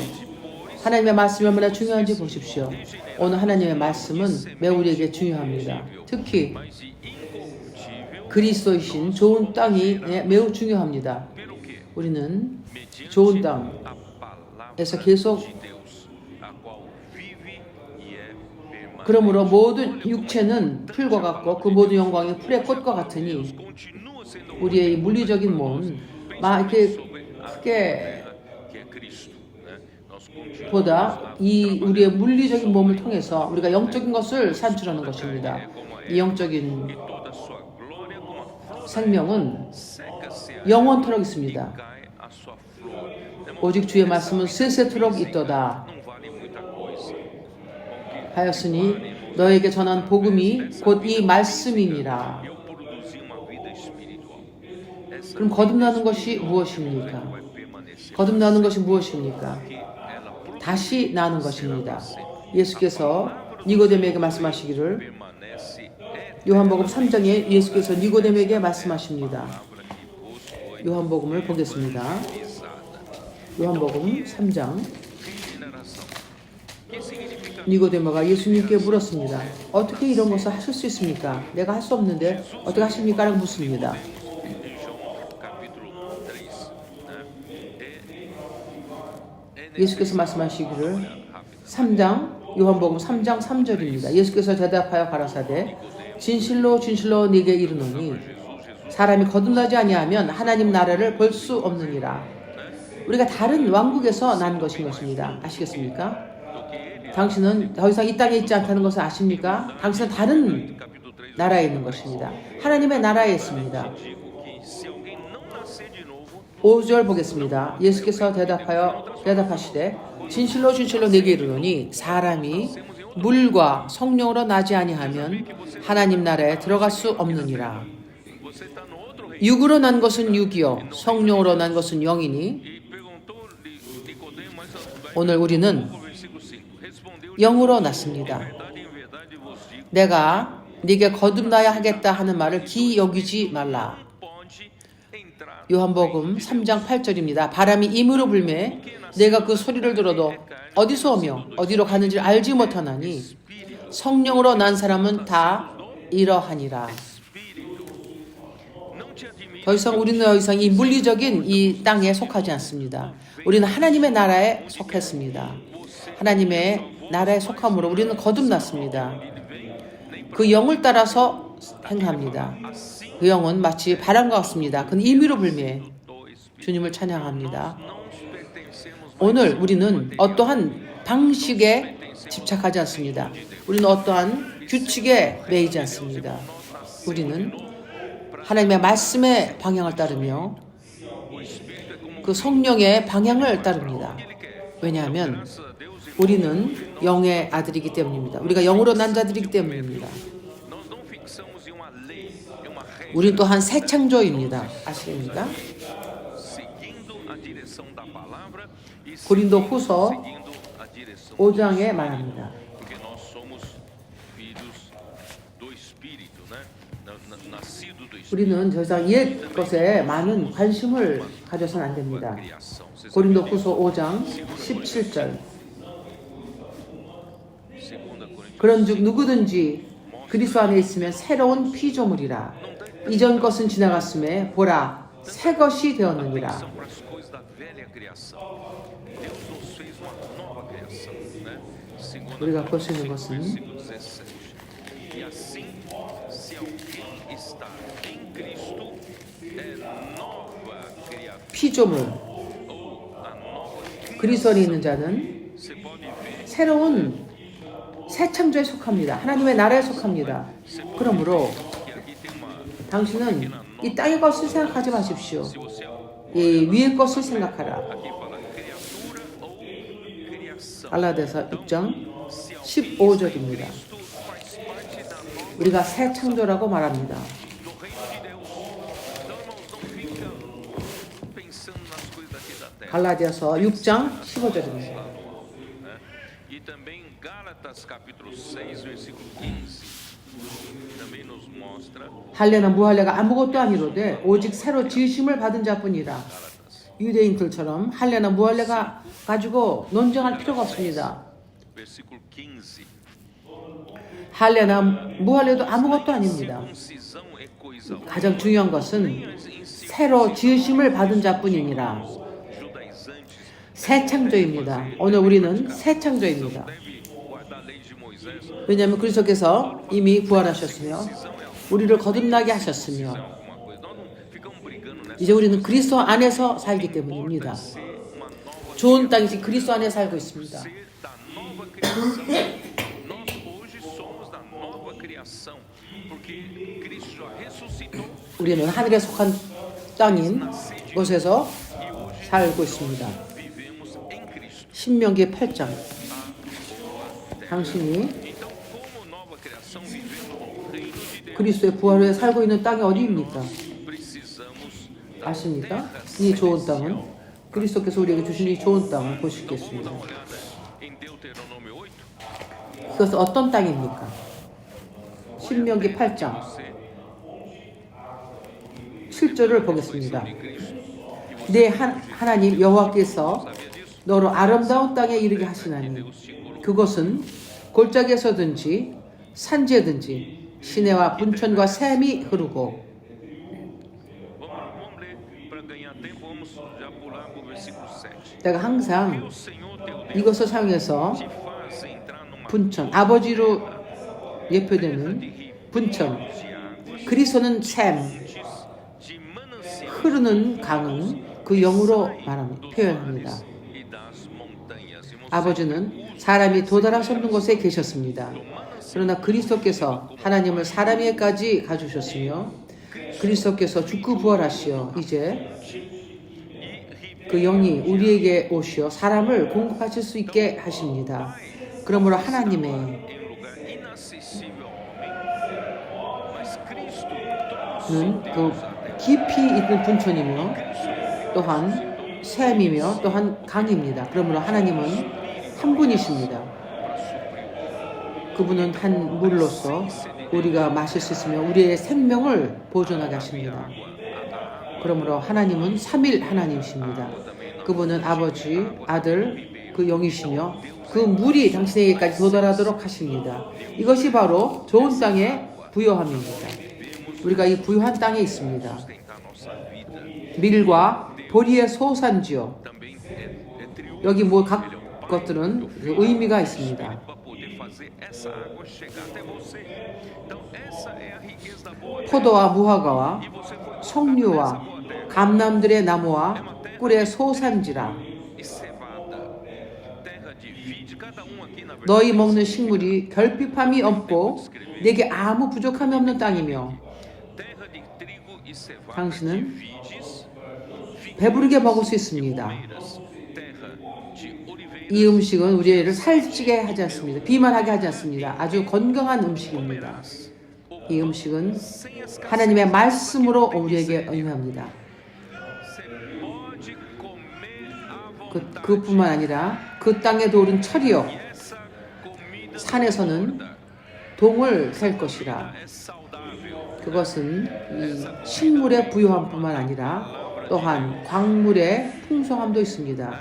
하나님의 말씀이 얼마나 중요한지 보십시오. 오늘 하나님의 말씀은 매우 우리에게 중요합니다. 특히 Mas de incorruptível, 그리스도이신 좋은 땅이 매우 중요합니다. pelo que? 우리는 Mediante 좋은 땅, a palavra 에서 계속 de Deus, a qual vive e é permanente. 그러므로 모든 육체는 풀과 같고 그 모든 영광이 풀의 꽃과 같으니 Continua sendo 우리의 이 물리적인 몸 막 이렇게 sobre a 크게 terra, que é Cristo, né? Nós continuamos 보다 이 우리의 물리적인 몸을 통해서 우리가 영적인 것을 산출하는 것입니다. 이 영적인 e toda a sua glória como a flor 생명은 seca-se 영원토록 있습니다. cai a sua flor. 오직 주의 말씀은 세세토록 있도다 Não vale muita coisa. 하였으니 너에게 전한 복음이 곧 이 말씀이니라. Eu produzi uma vida espiritual. Essa 그럼 거듭나는 것이 무엇입니까? vai permanecer. 거듭나는 것이 무엇입니까? Ela 다시 나는 것입니다. 예수께서 니고데모에게 말씀하시기를 permanece 요한복음 3장에 예수께서 니고데모에게 말씀하십니다. palavra que vos foi 요한복음을 보겠습니다. 요한복음 3장. 니고데모가 예수님께 물었습니다. 어떻게 이런 것을 하실 수 있습니까? 내가 할 수 없는데 어떻게 하십니까? 라고 묻습니다. 예수께서 말씀하시기를 3장 요한복음 3장 3절입니다. 예수께서 대답하여 가라사대 진실로 진실로 네게 이르노니 사람이 거듭나지 아니하면 하나님 나라를 볼 수 없느니라. 우리가 다른 왕국에서 난 것입니다. 아시겠습니까? 당신은 더 이상 이 땅에 있지 않다는 것을 아십니까? 당신은 다른 나라에 있는 것입니다. 하나님의 나라에 있습니다. 5절 보겠습니다. 예수께서 대답하시되 진실로 진실로 내게 이르노니 사람이 물과 성령으로 나지 아니하면 하나님 나라에 들어갈 수 없느니라. 육으로 난 것은 육이요 성령으로 난 것은 영이니 오늘 우리는 영으로 났습니다. 내가 네게 거듭나야 하겠다 하는 말을 기여기지 말라. 요한복음 3장 8절입니다. 바람이 임으로 불매 내가 그 소리를 들어도 어디서 오며 어디로 가는지 알지 못하나니 성령으로 난 사람은 다 이러하니라. 더 이상 우리는 더 이상 이 물리적인 이 땅에 속하지 않습니다. 우리는 하나님의 나라에 속했습니다. 하나님의 나라에 속함으로 우리는 거듭났습니다. 그 영을 따라서 행합니다. 그 영은 마치 바람과 같습니다. 그는 임의로 불매 주님을 찬양합니다. 오늘 우리는 어떠한 방식에 집착하지 않습니다. 우리는 어떠한 규칙에 매이지 않습니다. 우리는 하나님의 말씀의 방향을 따르며 그 성령의 방향을 따릅니다. 왜냐하면 우리는 영의 아들이기 때문입니다. 우리가 영으로 난 자들이기 때문입니다. 우리는 또한 새 창조입니다. 아십니까? 고린도 후서 5장에 말합니다. 우리는 더 이상 옛 것에 많은 관심을 가져서는 안 됩니다. 고린도 후서 5장 17절 그런즉 누구든지 그리스도 안에 있으면 새로운 피조물이라. 이전 것은 지나갔음에 보라 새 것이 되었느니라. 우리가 볼 수 있는 것은 피조물 그리스도 안에 있는 자는 새로운 새 창조에 속합니다. 하나님의 나라에 속합니다. 그러므로 당신은 이 땅의 것을 생각하지 마십시오. 이 위의 것을 생각하라. 갈라디아서 6장 15절입니다. 우리가 새 창조라고 말합니다. 갈라디아서 6장 15절입니다. 할례나 무할례가 아무것도 아니로되 오직 새로 지으심을 받은 자뿐이라. 유대인들처럼 할례나 무할례가 가지고 논쟁할 필요가 없습니다. 할례나 무할례도 아무것도 아닙니다. 가장 중요한 것은 새로 지으심을 받은 자뿐이니라. 새 창조입니다. 오늘 우리는 새 창조입니다. 왜냐하면 그리스도께서 이미 부활하셨으며 우리를 거듭나게 하셨으며 이제 우리는 그리스도 안에서 살기 때문입니다. 좋은 땅이지 그리스도 안에 살고 있습니다. 우리는 하늘에 속한 땅인 곳에서 살고 있습니다. 신명기 8장 당신이 그리스도의 부활 후에 살고 있는 땅이 어디입니까? 아십니까? 이 좋은 땅은 그리스도께서 우리에게 주신 이 좋은 땅을 보시겠습니다. 그것은 어떤 땅입니까? 신명기 8장 7절을 보겠습니다. 내 하나님 여호와께서 너로 아름다운 땅에 이르게 하시나니 그것은 골짜기에서든지 산지에든지 시내와 분천과 샘이 흐르고. Vamos ler para ganhar tempo, vamos já pular para o versículo 7. 내가 항상 O Senhor teu Deus 이것을 사용해서 te faz entrar numa 분천, 아버지로 terra 예표되는 de 분천, rios de águas, 그리스도는 샘, de mananciais 흐르는 강은 그 영으로 말합니다. 표현합니다. e das montanhas. E 아버지는 사람이 도달할 수 없는 곳에 계셨습니다. 그러나 그리스도께서 하나님을 사람 위에까지 가주셨으며 그리스도께서 죽고 부활하시어 이제 그 영이 우리에게 오시어 사람을 공급하실 수 있게 하십니다. 그러므로 하나님의 em lugar inacessível ao homem, mas Cristo trouxe 는 그 깊이 있는 분천이며 또한 샘이며 또한 강입니다. 그러므로 하나님은 한 분이십니다. 그분은 한 물로서 우리가 마실 수 있으며 우리의 생명을 보존하게 하십니다. 그러므로 하나님은 삼일 하나님이십니다. 그분은 아버지, 아들, 그 영이시며 그 물이 당신에게까지 도달하도록 하십니다. 이것이 바로 좋은 땅의 부요함입니다. 우리가 이 부요한 땅에 있습니다. sustentar nossa vida. 밀과 보리의 소산지요. Também é triunfo 여기 뭐 각 것들은 그 의미가 있습니다. para poder fazer essa água chegar até você. Então essa é a riqueza da boa terra. 포도와 무화과와 E você foi 석류와 감람들의 나무와 꿀의 소산지라. e cevada, terra de vide, cada um aqui na verdade. 너희 먹는 식물이 결핍함이 없고 내게 아무 부족함이 없는 땅이며 Terra de trigo e cevada, 당신은 de vides, 배부르게 먹을 수 있습니다. figueiras, terra de oliveiras. 이 음식은 우리를 살찌게 하지 않습니다. 비만하게 하지 않습니다. 아주 건강한 음식입니다. 이 음식은 Sem escassez, 하나님의 말씀으로 우리에게 응합니다. você pode comer à vontade. 그뿐만 아니라 그 땅에 도는 철이요 E essa comida 산에서는 동을 셀 것이라. é saudável. 그것은 이 식물의 부요함뿐만 아니라 또한 광물의 풍성함도 있습니다.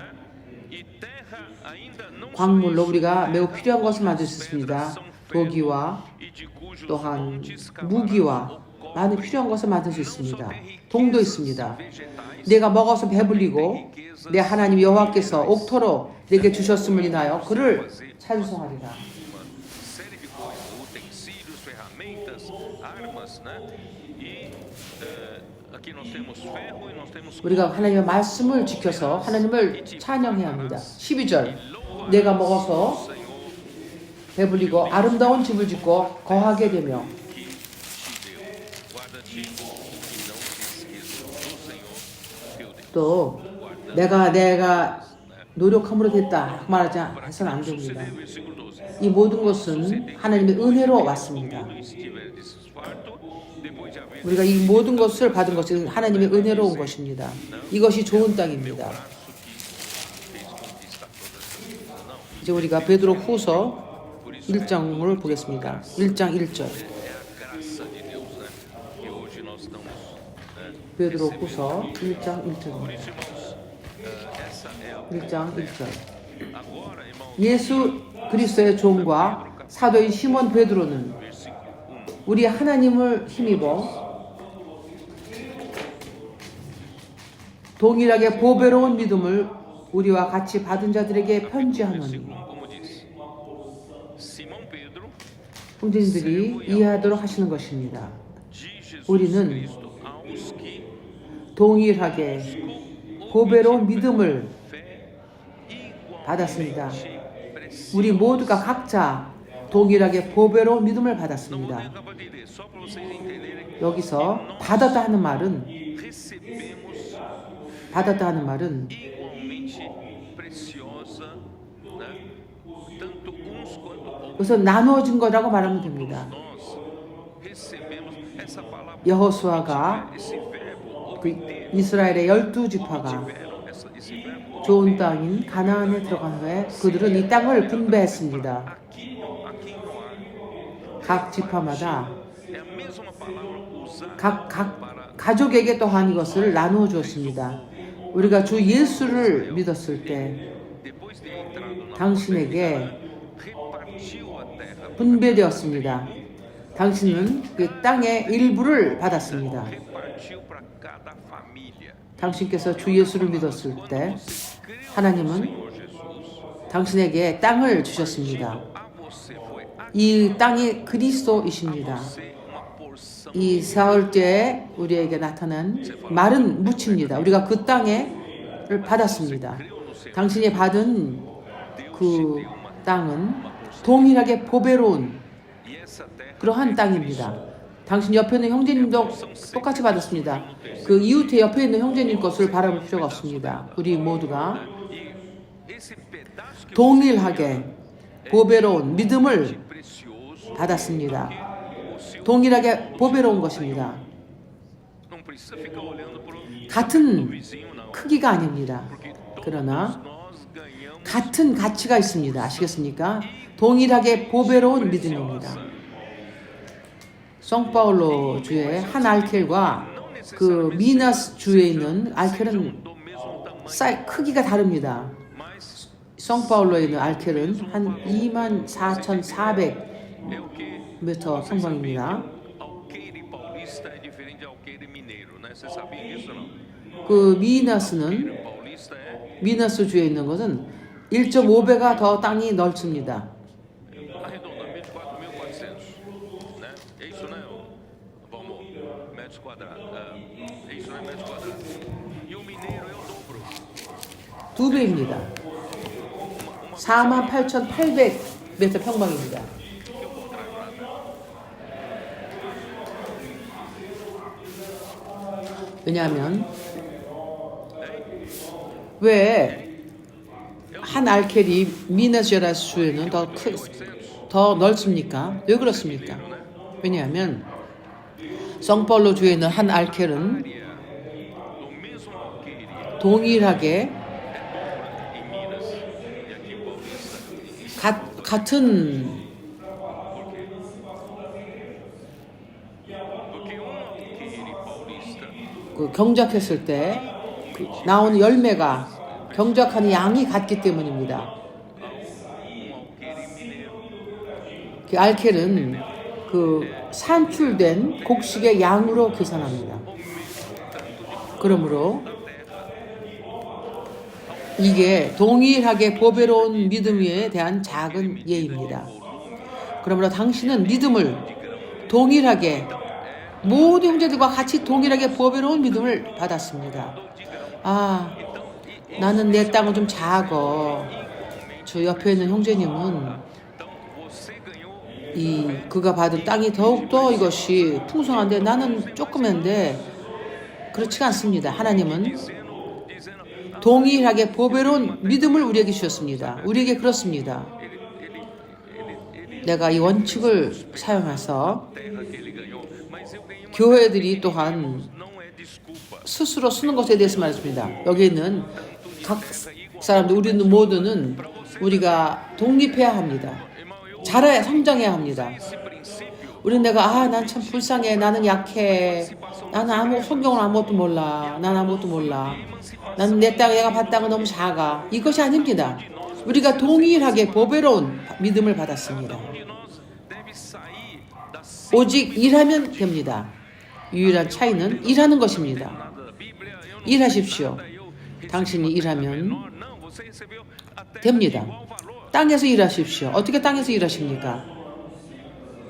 E terra ainda não 광물로 우리가 매우 필요한 것을 만들 수 있습니다. 도기와 e de cujos 또한 montes 무기와 많은 필요한 것을 만들 수 있습니다. 동도 있습니다. 내가 먹어서 배불리고 내 하나님 여호와께서 옥토로 내게 주셨음을 인하여 그를 찬송하리라. uma série de coisas, utensílios, ferramentas, armas, né? E aqui nós temos ferro e nós temos 우리가 하나님의 말씀을 지켜서 하나님을 찬양해야 합니다. 12절 내가 먹어서 배불리고 아름다운 집을 짓고 거하게 되며 que te deu. Guarda-te e não te esqueças do Senhor teu Deus. 또 내가 노력함으로 됐다 말하지 해서는 안 됩니다. Versículo 12. 이 모든 것은 하나님의 은혜로 왔습니다. E estiveres farto, depois de haver 우리가 이 모든 것을 받은 것은 하나님의 은혜로 온 것입니다. 이것이 좋은 땅입니다. braço que fez conquistar todas as coisas. Não. 이제 우리가 베드로 후서 1장을 보겠습니다. 1장 1절. É a graça de Deus, né? Que hoje nós estamos, né? 베드로 후서 1장 1절입니다. Irmãos, essa é a 1장 1절. agora, irmãos, 예수 그리스도의 종과 사도인 시몬 베드로는 versículo 1. 우리 하나님을 힘입어 동일하게 보배로운 믿음을 우리와 같이 받은 자들에게 편지하노니. Como diz, Simão Pedro, 형제님들이 이해하도록 하시는 것입니다. de Jesus 우리는 Cristo, aos que 동일하게 보배로운 믿음을 fé 받았습니다. igualmente precisa. 우리 모두가 각자 동일하게 보배로운 믿음을 받았습니다. Acaba de ler, só para vocês entenderem. 여기서 받았다 하는 말은 Recebemos igualmente preciosa, né? Tanto uns quanto outros. 그래서 나누어진 거라고 말하면 됩니다. Nós recebemos essa palavra, 여호수아가 esse verbo, 그 이스라엘의 12지파가 tiveram esse verbo. 좋은 땅인 가나안에 들어간 후에 그들은 이 땅을 분배했습니다. Aqui não há. 각 지파마다 É a mesma palavra usada 각 가족에게 또한 이것을 나누어 주었습니다. 우리가 주 예수를 믿었을 때 depois de entrado na 당신에게 repartiu a terra, 분배되었습니다. 당신은 그 땅의 일부를 받았습니다. repartiu para cada família. 당신께서 주 예수를 믿었을 때 Creu no 하나님은 Senhor Jesus. 당신에게 땅을 주셨습니다. A você foi a 이 땅이 그리스도이십니다. você uma porção. 이 사흘째에 우리에게 나타난 마른 묻입니다. 우리가 그 땅을 받았습니다. 당신이 받은 그 땅은 동일하게 보배로운 E essa terra 그러한 땅입니다. 당신 옆에 있는 형제님도 똑같이 받았습니다. 그 이웃의 옆에 있는 형제님 것을 바라볼 필요가 없습니다. 우리 모두가 e esse pedaço que 동일하게 보배로운 믿음을 precioso 받았습니다. o seu 동일하게 보배로운 것입니다. não precisa ficar olhando para o 같은 vizinho não. 크기가 아닙니다. 그러나 Nós ganhamos 같은 가치가 있습니다. 아시겠습니까? 동일하게 보배로운 믿음입니다. 성파울로 주의 한 알켈과 그 미나스 주에 있는 알켈은 do mesmo tamanho, 크기가 다릅니다. mas 성파울로에 있는 알켈은 한 24,400m é o que 평방입니다. alqueire paulista é diferente de alqueire mineiro, né? Você sabia disso não? 그 미나스는 Paulista é 미나스 주에 있는 것은 1.5배가 더 땅이 넓습니다. arredondamente 4.400, né? É isso, né? Vamos, metros quadrados. É isso, né? Metros quadrados. E o mineiro é o dobro. 2배입니다. 48,800m 평방입니다. 왜냐하면 왜 한 알켈이 미나스제라스 주에는 더 넓습니까? 왜 그렇습니까? 왜냐하면 성파울로 주에 있는 한 알켈은 Do mesmo alqueire 동일하게 em Minas e aqui em Paulista. 같은 Porque alqueire paulista 그 경작했을 때 나오는 열매가 경작하는 양이 같기 때문입니다. alqueire mineiro. 그 알켈은 그 산출된 곡식의 양으로 계산합니다. 그러므로 이게 동일하게 보배로운 믿음에 대한 작은 예입니다. 그러므로 당신은 믿음을 동일하게 모든 형제들과 같이 동일하게 보배로운 믿음을 받았습니다. 아, 나는 내 땅은 좀 작어. 저 옆에 있는 형제님은 Então você ganhou 그가 받은 땅이 더욱더 이것이 풍성한데 나는 조그만데 그렇지가 않습니다. 하나님은 dizendo 동일하게 보배로운 믿음을 우리에게 주셨습니다. 우리에게 그렇습니다. 내가 이 원칙을 사용해서 terra que ele ganhou, mas eu ganhei uma 교회들이 또한 não é desculpa. 스스로 쓰는 것에 대해서 말했습니다. 여기 있는 각 사람들, 우리는 모두는 우리가 독립해야 합니다. 자라야 성장해야 합니다. Esse princípio 우리는 내가 난 참 불쌍해, 나는 약해, 나는 성경을 아무것도 몰라, 난 아무것도 몰라, 나는 내 땅, 내가 받은 땅은 너무 작아. 이것이 아닙니다. 우리가 동일하게 보배로운 믿음을 받았습니다. de nós deve sair da 오직 일하면 됩니다. 유일한 차이는 일하는 것입니다. nada da Bíblia. Eu não 일하십시오. eu 당신이 일하면 menor, não, você recebeu a terra de 됩니다. igual valor. 땅에서 일하십시오. 어떻게 땅에서 일하십니까?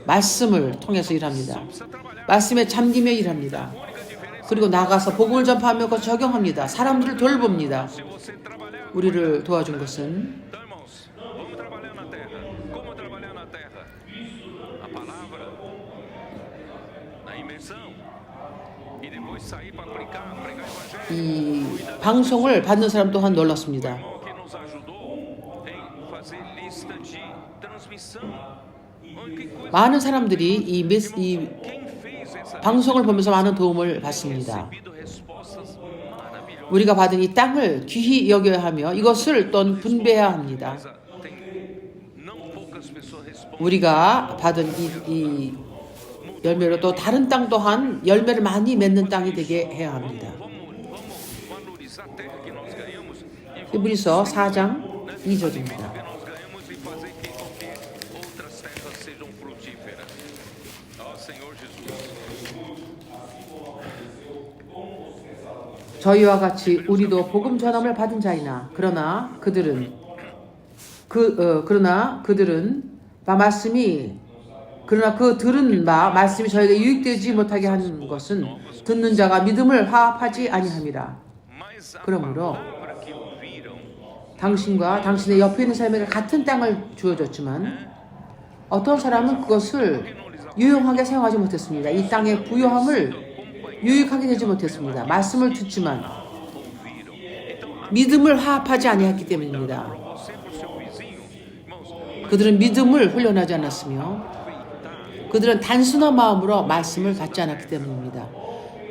말씀을 통해서 일합니다. Precisa trabalhar. 말씀에 잠기며 일합니다. A única diferença 그리고 나가서 복음을 전파하며 그것을 적용합니다. 사람들을 돌봅니다. é se você trabalhar. 우리를 도와준 것은 Então, irmãos, vamos trabalhar na terra. Como trabalhar na terra? A palavra, na imersão, e depois sair para aplicar, pregar o evangelho. 이 방송을 받는 사람 또한 놀랐습니다. O que nos ajudou em fazer lista de transmissão. Olha que coisa. 많은 사람들이 이 Quem fez essa 방송을 보면서 많은 도움을 받습니다. recebido respostas maravilhosas. 우리가 받은 이 땅을 귀히 여겨야 하며 이것을 또 분배해야 합니다. Tem não poucas pessoas respondem. 우리가 받은 이 열매로 또 다른 땅 또한 열매를 많이 맺는 땅이 되게 해야 합니다. Vamos valorizar Mas a terra que nós ganhamos 히브리서 4장 2절입니다. que nós ganhamos e fazer com que outras terras sejam frutíferas. Ó Senhor Jesus, 저희와 같이 우리도 복음 전함을 받은 자이나 그러나 그들은 그 들은 바 말씀이 저에게 유익되지 못하게 하는 것은 듣는 자가 믿음을 화합하지 아니함이라. mas a 그러므로 palavra que ouviram 당신과 당신의 옆에 있는 사람에게 같은 땅을 주어졌지만 어떤 사람은 그것을 유용하게 사용하지 못했습니다. 이 땅의 부요함을 유익하게 되지 못했습니다. 말씀을 듣지만 믿음을 화합하지 아니했기 때문입니다. você para o seu vizinho, irmãos, 그들은 믿음을 훈련하지 않았으며 그들은 단순한 마음으로 말씀을 받지 않았기 때문입니다.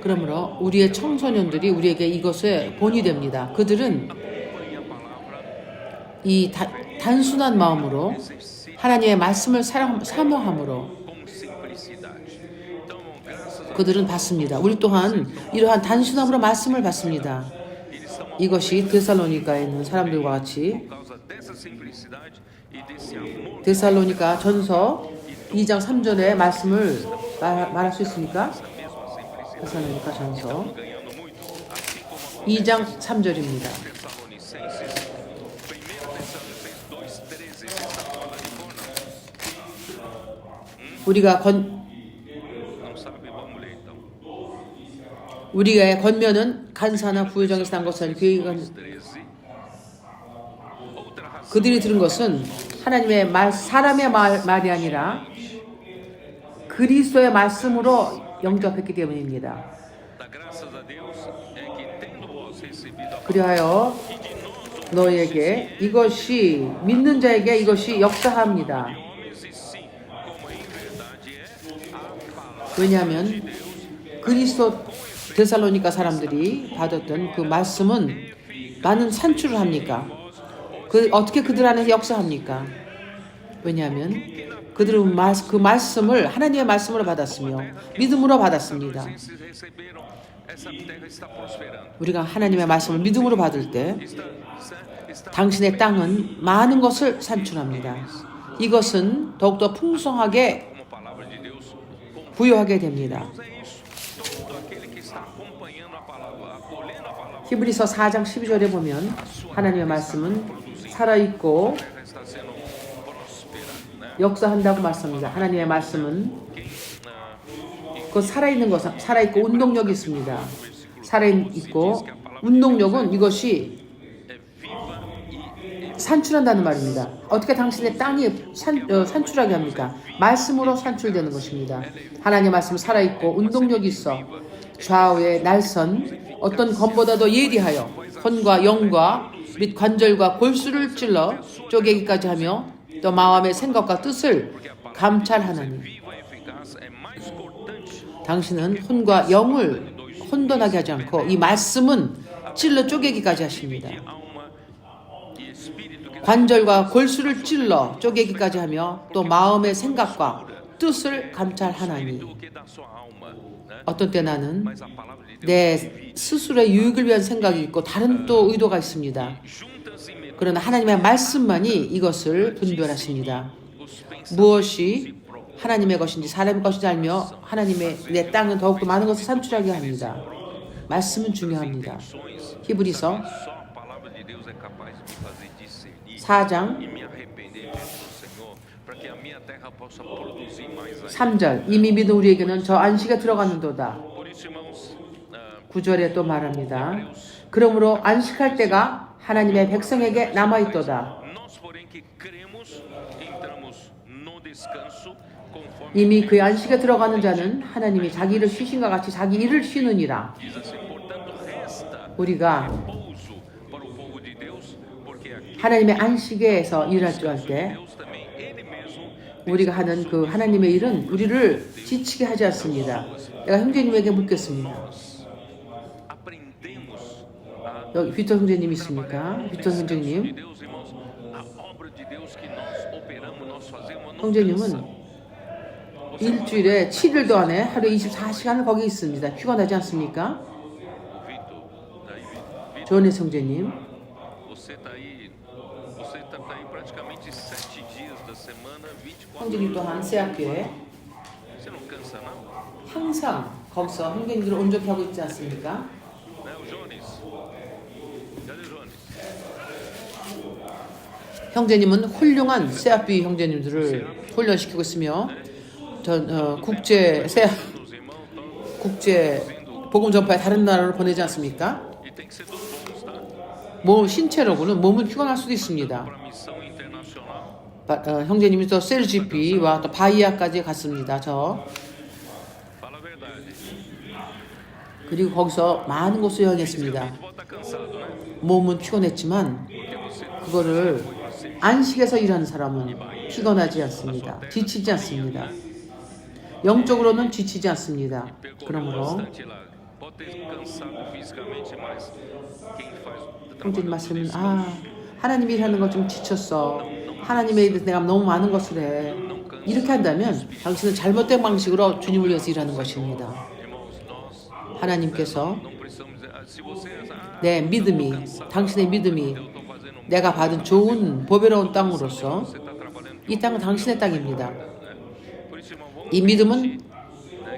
그러므로 우리의 청소년들이 우리에게 이것의 본이 됩니다. 그들은 이 단순한 마음으로 하나님의 말씀을 사모함으로 com simplicidade. Então, graças a 그들은 받습니다. 우리 또한 이러한 단순함으로 말씀을 받습니다. 이것이 데살로니가에 있는 사람들과 같이 causa dessa simplicidade e desse amor 데살로니가 전서 2장 3절의 말씀을 말할 수 있습니까? 데살로니가 전서 ganhando muito, assim como 2장 3절입니다. Tessalonicenses, 1 Tessalonicenses 2:13, essa fala de Cornão. 우리가 Não sabe? Vamos ler então. 우리의 권면은 간사나 부요정에서 난 것을 계획한 13. Outra razão 그들이 들은 것은 하나님의 말, 사람의 말이 아니라 그리스도의 말씀으로 영접했기 때문입니다. da graças a Deus é que tendo vós recebido a 그리하여 너에게 이것이 믿는 자에게 이것이 역사합니다. homens e sim, como em verdade é a palavra 왜냐하면 그리스도 데살로니가 사람들이 받았던 그 말씀은 많은 산출을 합니까? 어떻게 그들 안에서 역사합니까? 왜냐하면 그들은 그 말씀을 하나님의 말씀으로 받았으며 믿음으로 받았습니다. Vocês receberam, essa terra está prosperando. 우리가 하나님의 말씀을 믿음으로 받을 때 Está 당신의 땅은 많은 것을 산출합니다. 이것은 더욱더 풍성하게 como palavra de Deus. 부여하게 됩니다. É isso. Todo aquele que está acompanhando a palavra, acolhendo a palavra, 히브리서 4장 12절에 보면 하나님의 말씀은 살아있고 terra está sendo próspera, né? 역사한다고 말씀합니다. 하나님의 말씀은 그 살아있는 것, 살아있고 운동력이 있습니다. 살아있고 운동력은 이것이 산출한다는 말입니다. 어떻게 당신의 땅이 산출하게 합니까? 말씀으로 산출되는 것입니다. 하나님의 말씀은 살아있고 운동력이 있어 좌우의 날선 어떤 검보다도 예리하여 혼과 영과 및 관절과 골수를 찔러 쪼개기까지 하며 또 마음의 생각과 뜻을 감찰하나니 Viva e eficaz é mais cortante 당신은 혼과 영을 혼돈하게 하지 않고 이 말씀은 찔러 쪼개기까지 하십니다. alma e espírito que 관절과 골수를 찔러 쪼개기까지 하며 또 마음의 생각과 뜻을 감찰하나니 do que da sua alma, né? 어떤 때 나는 Mas a palavra de Deus 내 스스로의 유익을 위한 생각이 있고 다른 또 의도가 있습니다. juntas e 그러나 하나님의 말씀만이 이것을 분별하십니다. os pensamentos 무엇이 하나님의 것인지 사람의 것인지 알며 하나님의 내 땅은 더욱더 많은 것을 산출하게 합니다. 말씀은 중요합니다. 히브리서 só a palavra de Deus é capaz de me fazer discernir 4장 e me arrepender diante do Senhor, para que a minha terra possa produzir mais ainda. 3절 이미 믿은 우리에게는 저 안식에 들어가는도다. Por isso, irmãos, 9절에 또 말합니다. 그러므로 안식할 때가 하나님의 백성에게 남아있도다. nós, porém, que cremos, entramos no descanso conforme 이미 그 안식에 들어가는 자는 하나님이 자기 일을 쉬신과 같이 자기 일을 쉬느니라. diz assim, portanto, resta 우리가 pouso para o povo de Deus, porque aqui 하나님의 안식에서 일할 줄 알 때 Deus também, Ele mesmo, 우리가 하는 그 하나님의 일은 우리를 지치게 하지 않습니다. 내가 형제님에게 묻겠습니다. aprendemos a 여기 휘터 형제님 있습니까? 휘터 de 형제님. Deus, irmãos, a obra de Deus que nós operamos, nós fazemos, não cansa. 형제님은 일주일에 7일도 안에 하루에 24시간을 거기 있습니다. 피곤하지 않습니까? Vitor, daí, Vitor, 조은혜 형제님, Você está aí praticamente 7 dias da semana, 24 형제님 또한 세학교에 Você não cansa não? 항상 거기서 형제님들을 온전히 하고 있지 않습니까? Né, o Jones? Cadê o Jones? 형제님은 훌륭한 세학비 형제님들을 훈련시키고 있으며 국제 Os irmãos estão 국제 복음 전파에 다른 나라로 보내지 않습니까? e tem que ser dos bons, tá? 뭐 신체로는 몸은 피곤할 수도 있습니다. Para missão internacional. 형제님이 또 셀지피와 또 바이아까지 갔습니다. Fala a verdade. 그리고 거기서 많은 곳을 여행했습니다. Volta cansado, né? 몸은 피곤했지만 Porque você 그거를 안식에서 일하는 사람은 피곤하지 않습니다. 지치지 않습니다. 영적으로는 지치지 않습니다. 그러므로 bastante lá. Pode ter cansado fisicamente, mas quem faz 형제님 말씀은 하나님이 일하는 거 좀 지쳤어. 하나님에 대해서 내가 너무 많은 것을 해. 이렇게 한다면 당신은 잘못된 방식으로 주님을 위해서 일하는 것입니다. irmãos, nós 하나님께서 não precisamos dizer, se você 내 믿음이, 당신의 믿음이 eu estou fazendo 내가 받은 좋은 보배로운 땅으로서 você está trabalhando 이 땅은 당신의 땅입니다. por isso, irmão, vamos 이 믿음은 né,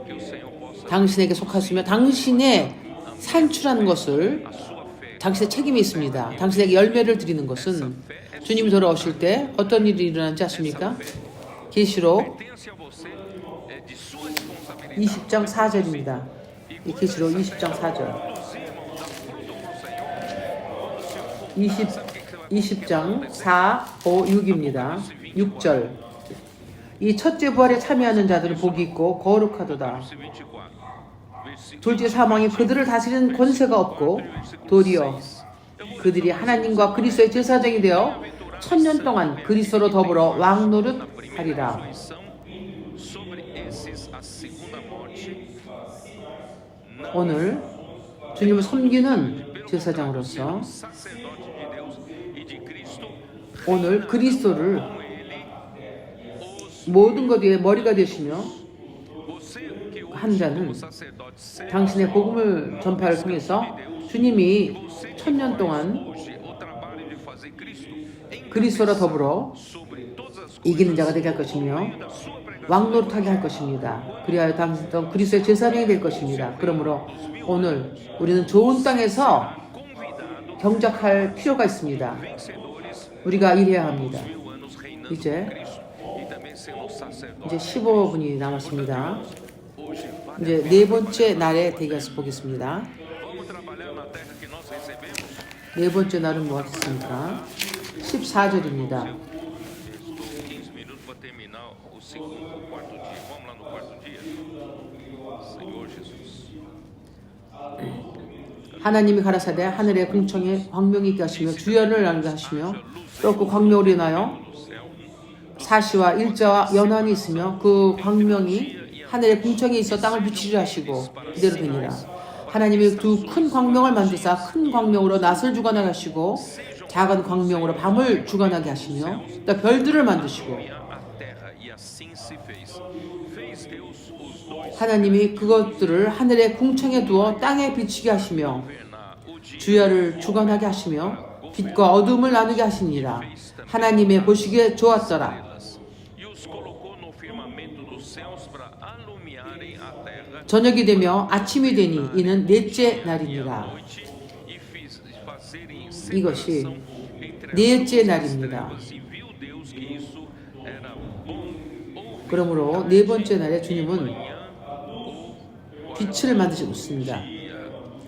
que o Senhor possa 당신에게 속하시며 당신의 산출하는 것을 a sua fé 당신의 책임이 있습니다. 당신에게 열매를 드리는 것은 주님이 돌아오실 때 어떤 일이 일어나는지 아십니까? 계시록 pertence a você, é de sua responsabilidade. 20장 4절입니다. 이 계시록 20장 4절. Você, irmão, dá fruto pro Senhor. 20장 4, 5, 6입니다. 6절. 이 첫째 부활에 참여하는 자들은 복이 있고 거룩하도다. Verso 24. Versículo 둘째 사망이 그들을 다스리는 권세가 없고 도리어 그들이 하나님과 그리스도의 제사장이 되어 1000년 동안 그리스도로 더불어 왕노릇 하리라. ressurreição sobre esses a segunda morte. 오늘 주님을 섬기는 제사장으로서 Sacerdote de Deus e de Cristo, 오늘 그리스도를 com ele os 모든 것 위에 머리가 되시며 você que hoje 한 자는 como sacerdote serve 당신의 복음을 전파를 통해서 주님이 1000년 동안 hoje o trabalho de fazer Cristo em 그리스도로 더불어 sobre todas as coisas 이기는 자가 되게 할 것이며 da sua pregação. 왕노릇하게 할 것입니다. 그리하여 당신도 그리스도의 제사장이 될 것입니다. 그러므로 오늘 우리는 좋은 땅에서 Convidado 경작할 필요가 있습니다. vencedores 우리가 일해야 합니다. 1000 anos reinando 이제 com Cristo e também sendo sacerdote. 이제 15분이 남았습니다. Hoje vale 이제 네 번째 날에 대기해서 보겠습니다. Vamos trabalhar na terra que nós recebemos. 네 번째 날은 무엇입니까? 14절입니다. Estou 15 minutos para terminar o quarto dia. Vamos lá no quarto dia. Senhor Jesus. 하나님이 가라사대 하늘의 궁청에 광명이 있게 하시며 주연을 나누게 하시며 또 그 광명으로 인하여 No céu, 사시와 일자와 연한이 있으며 그 광명이 하늘의 궁청에 있어 땅을 비추려 하시고 이대로 되니라. 하나님이 두 큰 광명을 만드사 큰 광명으로 낮을 주관하게 하시고 작은 광명으로 밤을 주관하게 하시며 또 별들을 만드시고 a terra e assim se fez. Fez Deus os dois 하나님이 그것들을 하늘의 궁청에 두어 땅에 비치게 하시며 governar o dia 주야를 주관하게 하시며 빛과 어둠을 나누게 하시니라. 하나님의 보시기에 좋았더라. e os colocou no firmamento dos céus para alumiarem a terra 저녁이 되며 아침이 되니 이는 넷째 날이니라. noite e fazerem 이것이 separação entre 넷째 날입니다. as e viu Deus que isso era bom. 그러므로 네 번째 날에 주님은 빛을 만드셨습니다.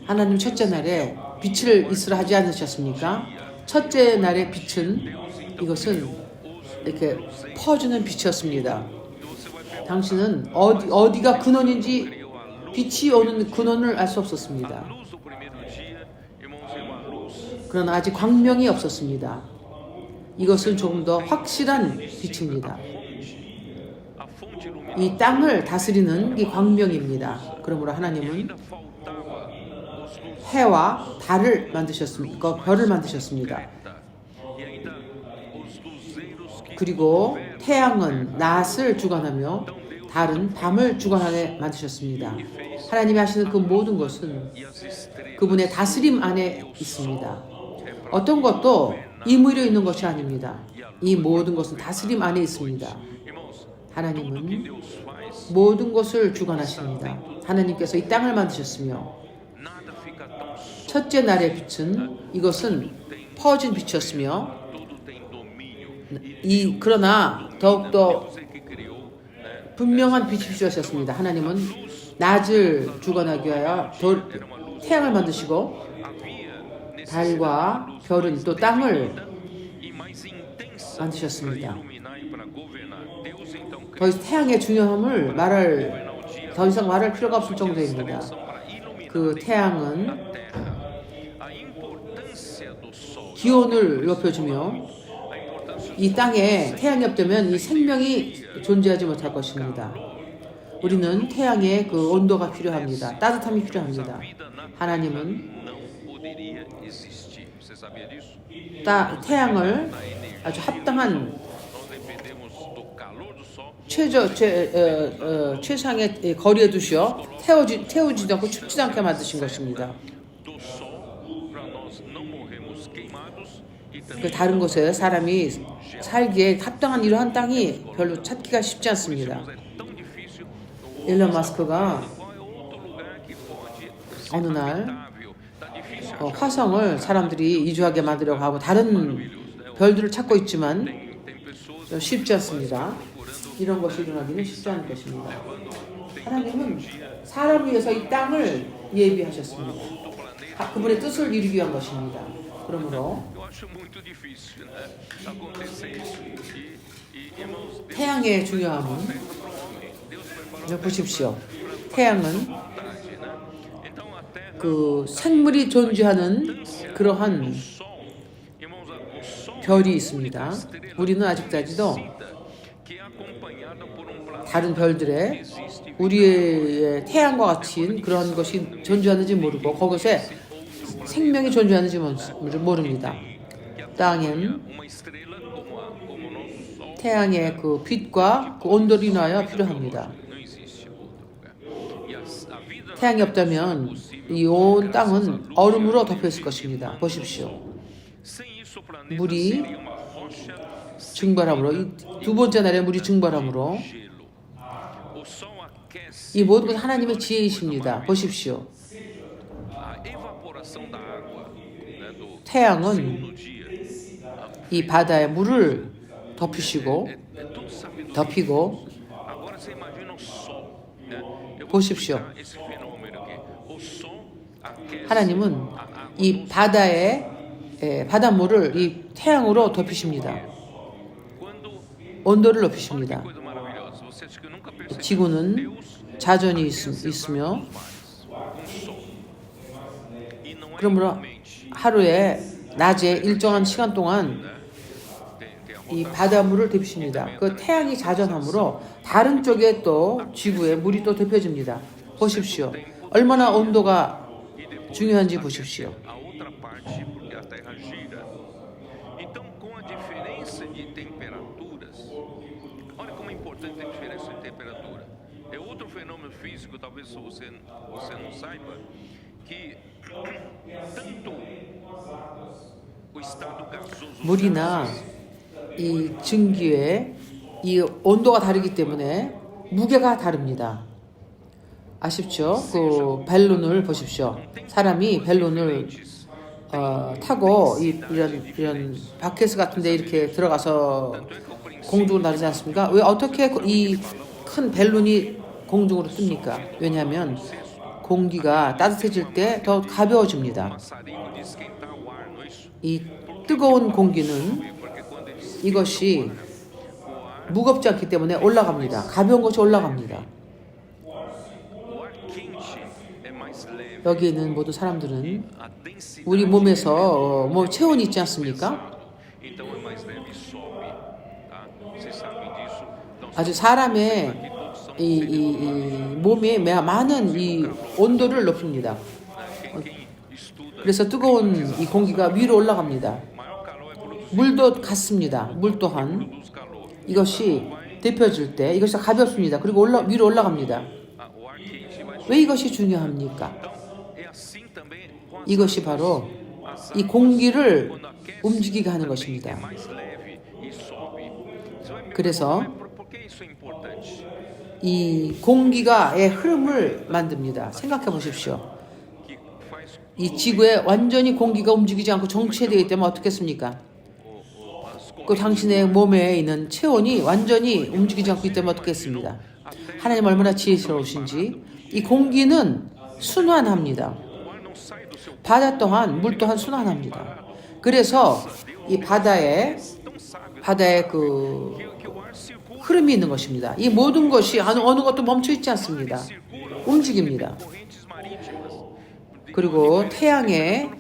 하나님 첫째 날에 빛을 있으라 하지 않으셨습니까? 첫째 날의 빛은 이것은 이렇게 퍼주는 빛이었습니다. 당신은 어디가 근원인지 빛이 오는 근원을 알 수 없었습니다. Luz do primeiro dia, irmãos, viu a luz. 그러나 아직 광명이 없었습니다. 이것은 조금 더 확실한 빛입니다. A fonte ilumina. 이 땅을 다스리는 이 광명입니다. 그러므로 하나님은 Ainda faltava os luzes 해와 달을 만드셨습니다. 별을 만드셨습니다. e ainda os luzeiros que 그리고 태양은 낮을 주관하며 달은 밤을 주관하게 만드셨습니다. 하나님이 하시는 그 모든 것은 e as estrelas 그분의 다스림 안에 있습니다. 어떤 것도 임의로 있는 것이 아닙니다. 이 모든 것은 다스림 안에 있습니다. irmãos, tudo que 하나님은 Deus faz, 모든 것을 주관하십니다. 하나님께서 이 땅을 만드셨으며 nada fica tão só. 첫째 날의 빛은 이것은 퍼진 빛이었으며 Tudo tem domínio. 그러나 더욱더 Deus é que criou, né? 분명한 빛이 필요하셨습니다. 하나님은 낮을 주관하기 위하여 태양을 만드시고 Havia 달과 별은 또 땅을 e mais intensa para 만드셨습니다. iluminar e para governar. Deus então 더 이상 태양의 중요함을 governar o dia. 더 이상 말할 필요가 없을 정도입니다. São para iluminar 그 태양은 a terra. A importância do sol. 기온을 높여주며 A importância 이 땅에 태양이 없다면 이 생명이 존재하지 못할 것입니다. 우리는 태양의 그 온도가 필요합니다. 따뜻함이 필요합니다. 하나님은 não poderia existir. Você sabia disso? 태양을 아주 합당한 Nós dependemos do calor do sol, 최상의 거리에 두시어 태우지도 않고 춥지도 않게 만드신 것입니다. do sol para nós não morrermos queimados e também 그 다른 곳에 사람이 살기에 합당한 이러한 땅이 별로 찾기가 쉽지 않습니다. é tão difícil. 일론 마스크가 Qual é outro lugar que pode ser 어느 날 habitável? Tá difícil. 화성을 사람들이 이주하게 만들려고 하고 다른 별들을 찾고 있지만 Tem pessoas 쉽지 않습니다. 이런 것이 일어나기는 쉽지 않을 것입니다. 하나님은 사람을 위해서 이 땅을 예비하셨습니다. 그분의 뜻을 이루기 위한 것입니다. 그러므로 eu acho muito difícil, né? Acontecer isso. Irmãos, Deus 태양의 중요함은 pro homem, Deus preparou 보십시오. 태양은 vontade, né? Então a terra, 그 생물이 존재하는 그러한 o sol, irmãos, o sol 별이 있습니다. 우리는 아직까지도 que é acompanhada por planeta 다른 별들의 existe 우리의 태양과 같은 그런 것이 존재하는지 모르고 그것에 생명이 존재하는지 모릅니다. 땅엔 uma estrela como o nosso sol 태양의 그 빛과 그 온도를 인하여 필요합니다. não existe outro lugar. E a vida 태양이 없다면 이 온 땅은 얼음으로 덮여 있을 것입니다. 보십시오. sem isso o planeta 물이 seria uma rocha 증발함으로 이 두 번째 날에 물이 증발함으로 gelo. O sol aquece 이 모든 것은 하나님의 지혜이십니다. 보십시오. a evaporação da água, né, do 태양은 segundo dia. 이 바다에 물을 덮으시고 É tudo sabedoria. 덮이고 Agora você imagina o sol, né? Eu vou 보십시오. explicar esse fenômeno aqui. O sol aquece 하나님은 a água 이 바다의 바닷물을 이 태양으로 덮으십니다. quando 온도를 olha 높이십니다. que coisa maravilhosa. Você acha que nunca percebeu? 지구는 Deus 자전이 aquece 있으며 os mares com sol. E não é 그러므로 igualmente, 하루에 낮에 일정한 시간 동안 né? Tem a 이 바닷물을 덮으십니다. 그 태양이 자전함으로 다른 쪽에 또 지구에 물이 또 덮여집니다. 보십시오. 얼마나 온도가 중요한지 보십시오. a outra parte porque a Terra gira. Então, com a diferença de temperaturas, olha como é importante a diferença de temperatura. É outro fenômeno físico, talvez você não saiba, que tanto o estado gasoso 물이나 이 증기의 이 온도가 다르기 때문에 무게가 다릅니다. 아십시오? 그 벨론을 보십시오. 사람이 벨론을 타고 이런 바켓 같은데 이렇게 들어가서 공중으로 나르지 않습니까? 왜 어떻게 이 큰 벨론이 공중으로 뜹니까? 왜냐하면 공기가 따뜻해질 때 더 가벼워집니다. maçarico de esquentar o ar, não é isso? 이 뜨거운 공기는 Porque quando ele 이것이 무겁지 않기 때문에 올라갑니다. 가벼운 것이 올라갑니다. o ar quente é mais leve, 여기 있는 모든 사람들은 a densidade 우리 몸에서 체온이 있지 않습니까? então é mais leve e sobe, tá? Vocês sabem disso? Então, 아주 사람의 이 몸에 많은 이 온도를 높입니다. quem estuda, 그래서 뜨거운 이 공기가 위로 올라갑니다. maior calor é produzido 물도 같습니다. 물 또한 produz calor. 이것이 Vai 데펴줄 때 이것이 가볍습니다. 그리고 위로 올라갑니다. o ar quente vai 왜 이것이 중요합니까? Então, é assim também com as 이것이 árvores. 바로 As 이 árvores, 공기를 quando aquece, 움직이게 하는 também é 것입니다. mais leve e sobe. Você vai me 그래서 perguntar, mas por que isso é importante? 이 공기가의 흐름을 만듭니다. 생각해 보십시오. Que faz 이 지구에 완전히 공기가 움직이지 않고 정체되어 있다면 어떻겠습니까? as 그 당신의 몸에 있는 체온이 완전히 움직이지 않고 있다면 어떻겠습니까? 하나님 얼마나 지혜스러우신지 이 공기는 순환합니다. o ar não sai do seu 바다 또한 물 또한 순환합니다. 그래서 이 바다에 tão sábio 그 que o ar circula, 흐름이 있는 것입니다. 이 모든 것이 어느 것도 멈춰 있지 않습니다. 움직입니다. correntes marítimas. 그리고 태양의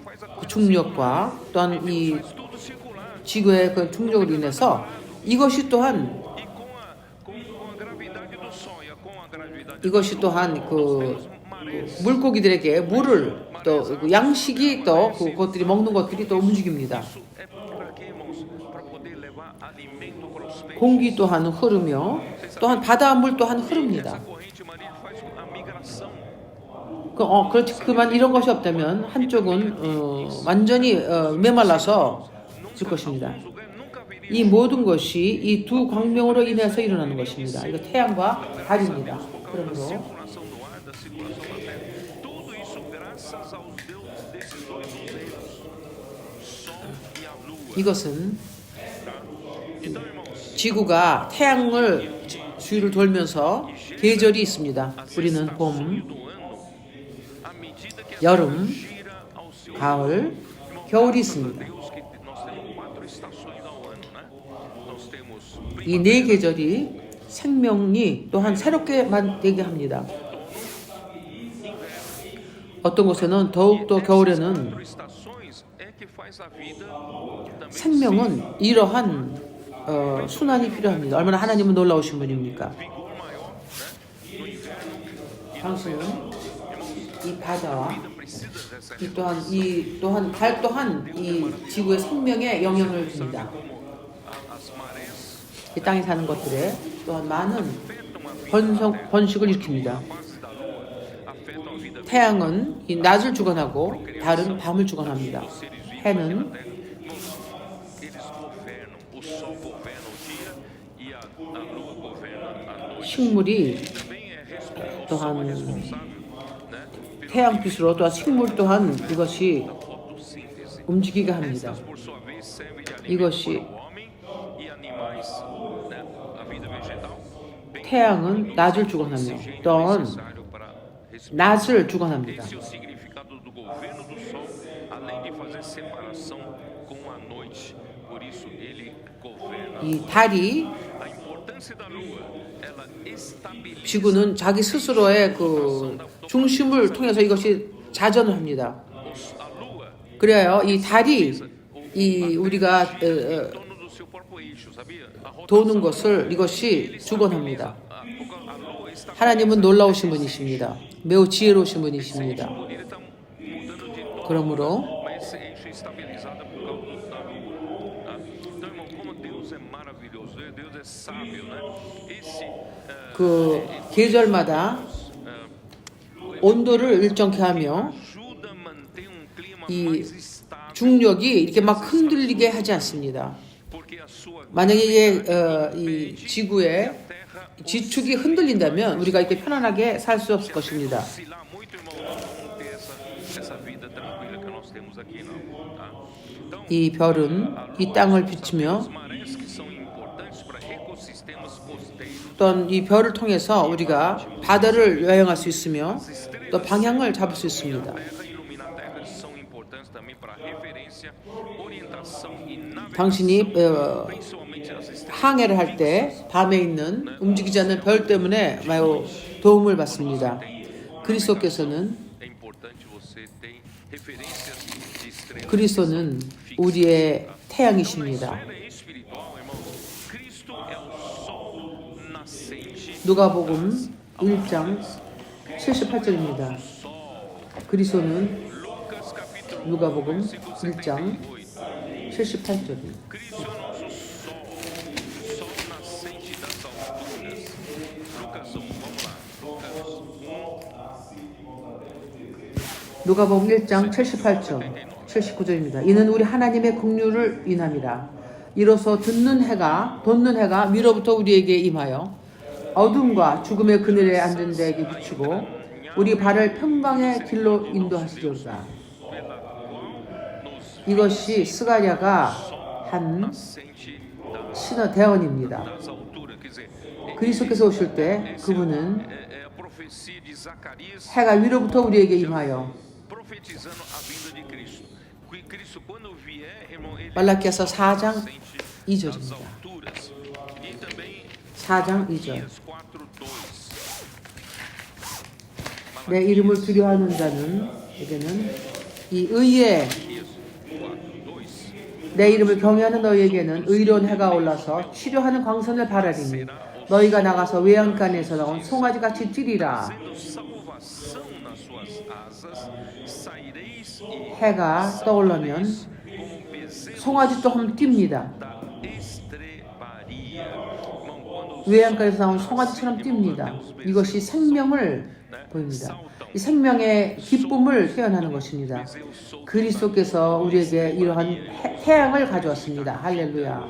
그 중력과 또한 이 Tudo circular. 지구의 그 중력으로 인해서 이것이 또한 E com a gravidade do Sol e com a gravidade 이것이 또한 그 marés. 물고기들에게 물을 또 양식이 또 그것들이 먹는 것들이 또 움직입니다. Isso é para quê, irmãos? Para poder levar alimento para os peixes. 공기 또한 흐르며 또한 바닷물 또한 흐릅니다. Essa corrente marítima faz a migração. 그렇지 그만 이런 것이 없다면 한쪽은 완전히 메말라서 줄 것입니다. Alguns lugares nunca haveria 이 모든 것이 이 두 광명으로 인해서 일어나는 것입니다. 이거 태양과 달입니다. por causa da 그러므로 circulação do ar, da circulação da terra. Tudo isso graças aos deuses desses dois luzeiros, Sol e a Lua. 이것은 Então, irmãos, 지구가 태양을 주위를 돌면서 계절이 있습니다. 우리는 봄, do ano, à medida que a 여름, gira ao seu 가을, 겨울이 있습니다. Deus que nós temos 4 estações ao ano, né? Nós temos 이 네 계절이 생명이 또한 새롭게 되게 합니다. 어떤 곳에는 더욱더 겨울에는 4 estações é que faz a vida também 생명은 이러한 순환이 필요합니다. 얼마나 하나님은 놀라우신 분입니까? vigor maior, né? No inverno 당신은 이 바다와 precisa dessa 이 또한 달 또한 이 지구의 생명에 영향을 줍니다. as marés 이 땅에 사는 것들에 또한 많은 afetam a vida, 번식을 일으킵니다. fases da lua afetam a vida 태양은 이 낮을 주관하고 달은 밤을 주관합니다. dos seres vivos 해는 da terra. Eles governam, o sol governa o dia e a lua governa a noite. 식물이 Também é responsável, 또한 né? 태양빛으로 또한 식물 또한 이것이 Fotossíntese. 움직이게 합니다. Por sua vez, servem de alimento 이것이 para o homem e animais, né? A vida vegetal. Bem, 태양은 낮을 주관하며 또한 necessário para respirar. 낮을 주관합니다. Esse é o significado do governo do sol, além de fazer separação com a noite. Por isso, ele governa. 이 달이 A importância da lua, ela estabiliza 지구는 자기 스스로의 그 중심을 통해서 이것이 자전을 합니다. a lua 그래야 이 달이 이 우리가 em torno do seu próprio eixo, sabia? A rotação 도는 것을 이것이 주관합니다. a lua está 하나님은 놀라우신 분이십니다. 매우 지혜로우신 분이십니다. ele está mudando de tom, 그러므로 mas esse eixo é estabilizado por causa da lua. Tá? Então, irmão, como Deus é maravilhoso, Deus é sábio, né? Esse 그 계절마다 온도를 일정케 하며 ajuda a manter clima 이 mais estável, 중력이 이렇게 막 흔들리게 하지 않습니다. porque a sua 만약에 이 지구의 terra 지축이 흔들린다면 우리가 이렇게 편안하게 살 수 없을 것입니다. oscilar muito, irmão, nós não vamos ter essa vida tranquila que nós temos aqui, não. Tá? Então, 이 별은 이 땅을 비추며 as marés que são importantes para ecossistemas costeiros, 어떤 이 별을 통해서 우리가 바다를 여행할 수 있으며 또 방향을 잡을 수 있습니다. terra e iluminar a terra são importantes também para referência, orientação e navegação, 당신이 principalmente nas estrelas. 항해를 할 때 밤에 있는 움직이지 않는 별 때문에 매우 도움을 받습니다. 그리스도께서는 É importante você ter referências de estrelas. 그리스도는 우리의 태양이십니다. Esfera espiritual, irmãos. Cristo é o sol nascente. 누가복음 1장 78절입니다. 그리스도는 Lucas capítulo 누가복음 versículo 1장 78. 78절입니다. Cristo é o nosso sol, sol nascente das alturas. 누가복음 1장 78절 79절입니다. 이는 우리 하나님의 긍휼을 인함이라. 이로써 돋는 해가 위로부터 우리에게 임하여 어둠과 죽음의 그늘에 앉은 자에게 비추고 우리 발을 평강의 길로 인도하시리로다. 이것이 스가랴가 한 신어 대언입니다. 그리스도께서 오실 때 그분은 해가 위로부터 우리에게 임하여 말라기서 4장 2절입니다. 4장 2절 내 이름을 두려워하는 자는에게는 이 의의 내 이름을 경외하는 너희에게는 의로운 해가 올라서 치료하는 광선을 발하리니 너희가 나가서 외양간에서 나온 송아지같이 뛰리라. 해가 떠오르면 송아지 또한 뜁니다. 외양간에서 나온 송아지처럼 뜁니다. 이것이 생명을 보입니다. 이 생명의 기쁨을 표현하는 것입니다. 그리스도께서 우리에게 이러한 태양을 가져왔습니다. 할렐루야.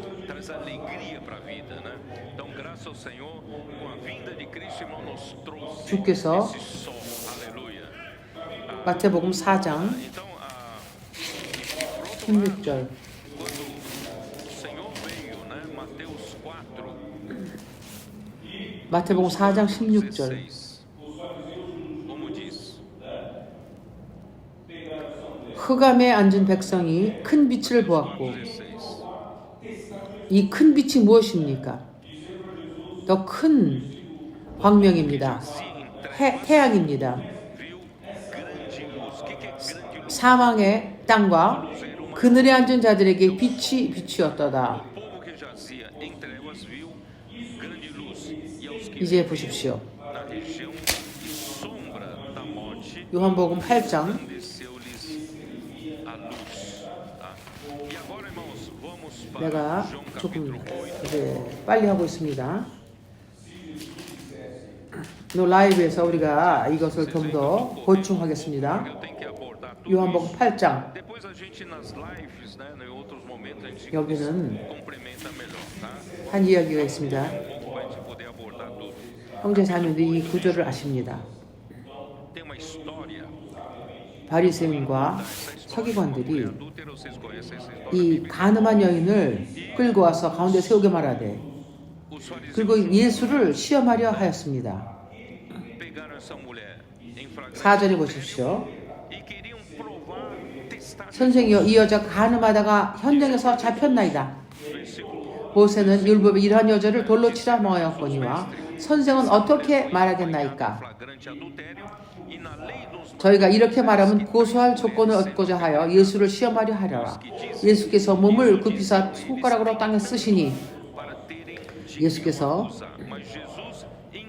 주께서 마태복음 4장 16절 마태복음 4장 16절 흑암에 앉은 백성이 큰 빛을 보았고 이 큰 빛이 무엇입니까? 더 큰 광명입니다. 태양입니다. 사망의 땅과 그늘에 앉은 자들에게 빛이 비추었도다. 이제 보십시오. 요한복음 8장 내가 조금 이제 빨리 하고 있습니다. 라이브에서 우리가 이것을 좀 더 보충하겠습니다. 요한복음 8장 여기는 한 이야기가 있습니다. 형제 자매들이 이 구절을 아십니다. 바리새인과 서기관들이 이 간음한 여인을 끌고 와서 가운데 세우게 말하되 그리고 예수를 시험하려 하였습니다. 4절에 보십시오. 선생이여 이 여자 간음하다가 현장에서 잡혔나이다. 모세는 율법에 이러한 여자를 돌로 치라 명하였거니와 선생은 어떻게 말하겠나이까? 저희가 이렇게 말하면 고소할 조건을 얻고자 하여 예수를 시험하려 하려라. 예수께서 몸을 굽히사 손가락으로 땅에 쓰시니 예수께서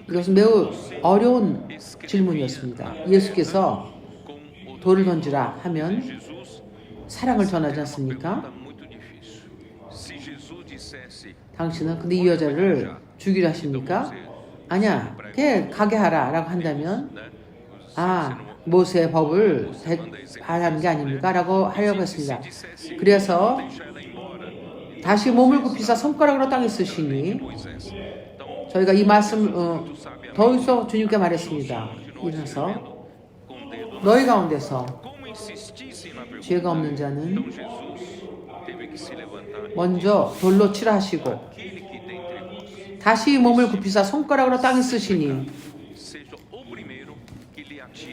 이것은 매우 어려운 질문이었습니다. 예수께서 돌을 던지라 하면 사랑을 전하지 않습니까? 당신은 근데 이 여자를 죽이려 하십니까? 아니야, 걔 가게 하라 라고 한다면 모세의 법을 반하는 게 아닙니까? 라고 하려고 했습니다. 그래서 다시 몸을 굽히사 손가락으로 땅에 쓰시니 저희가 이 말씀 더 이상 주님께 말했습니다. 일어나서 너희 가운데서 죄가 없는 자는 먼저 돌로 치라 하시고 다시 몸을 굽히사 손가락으로 땅에 쓰시니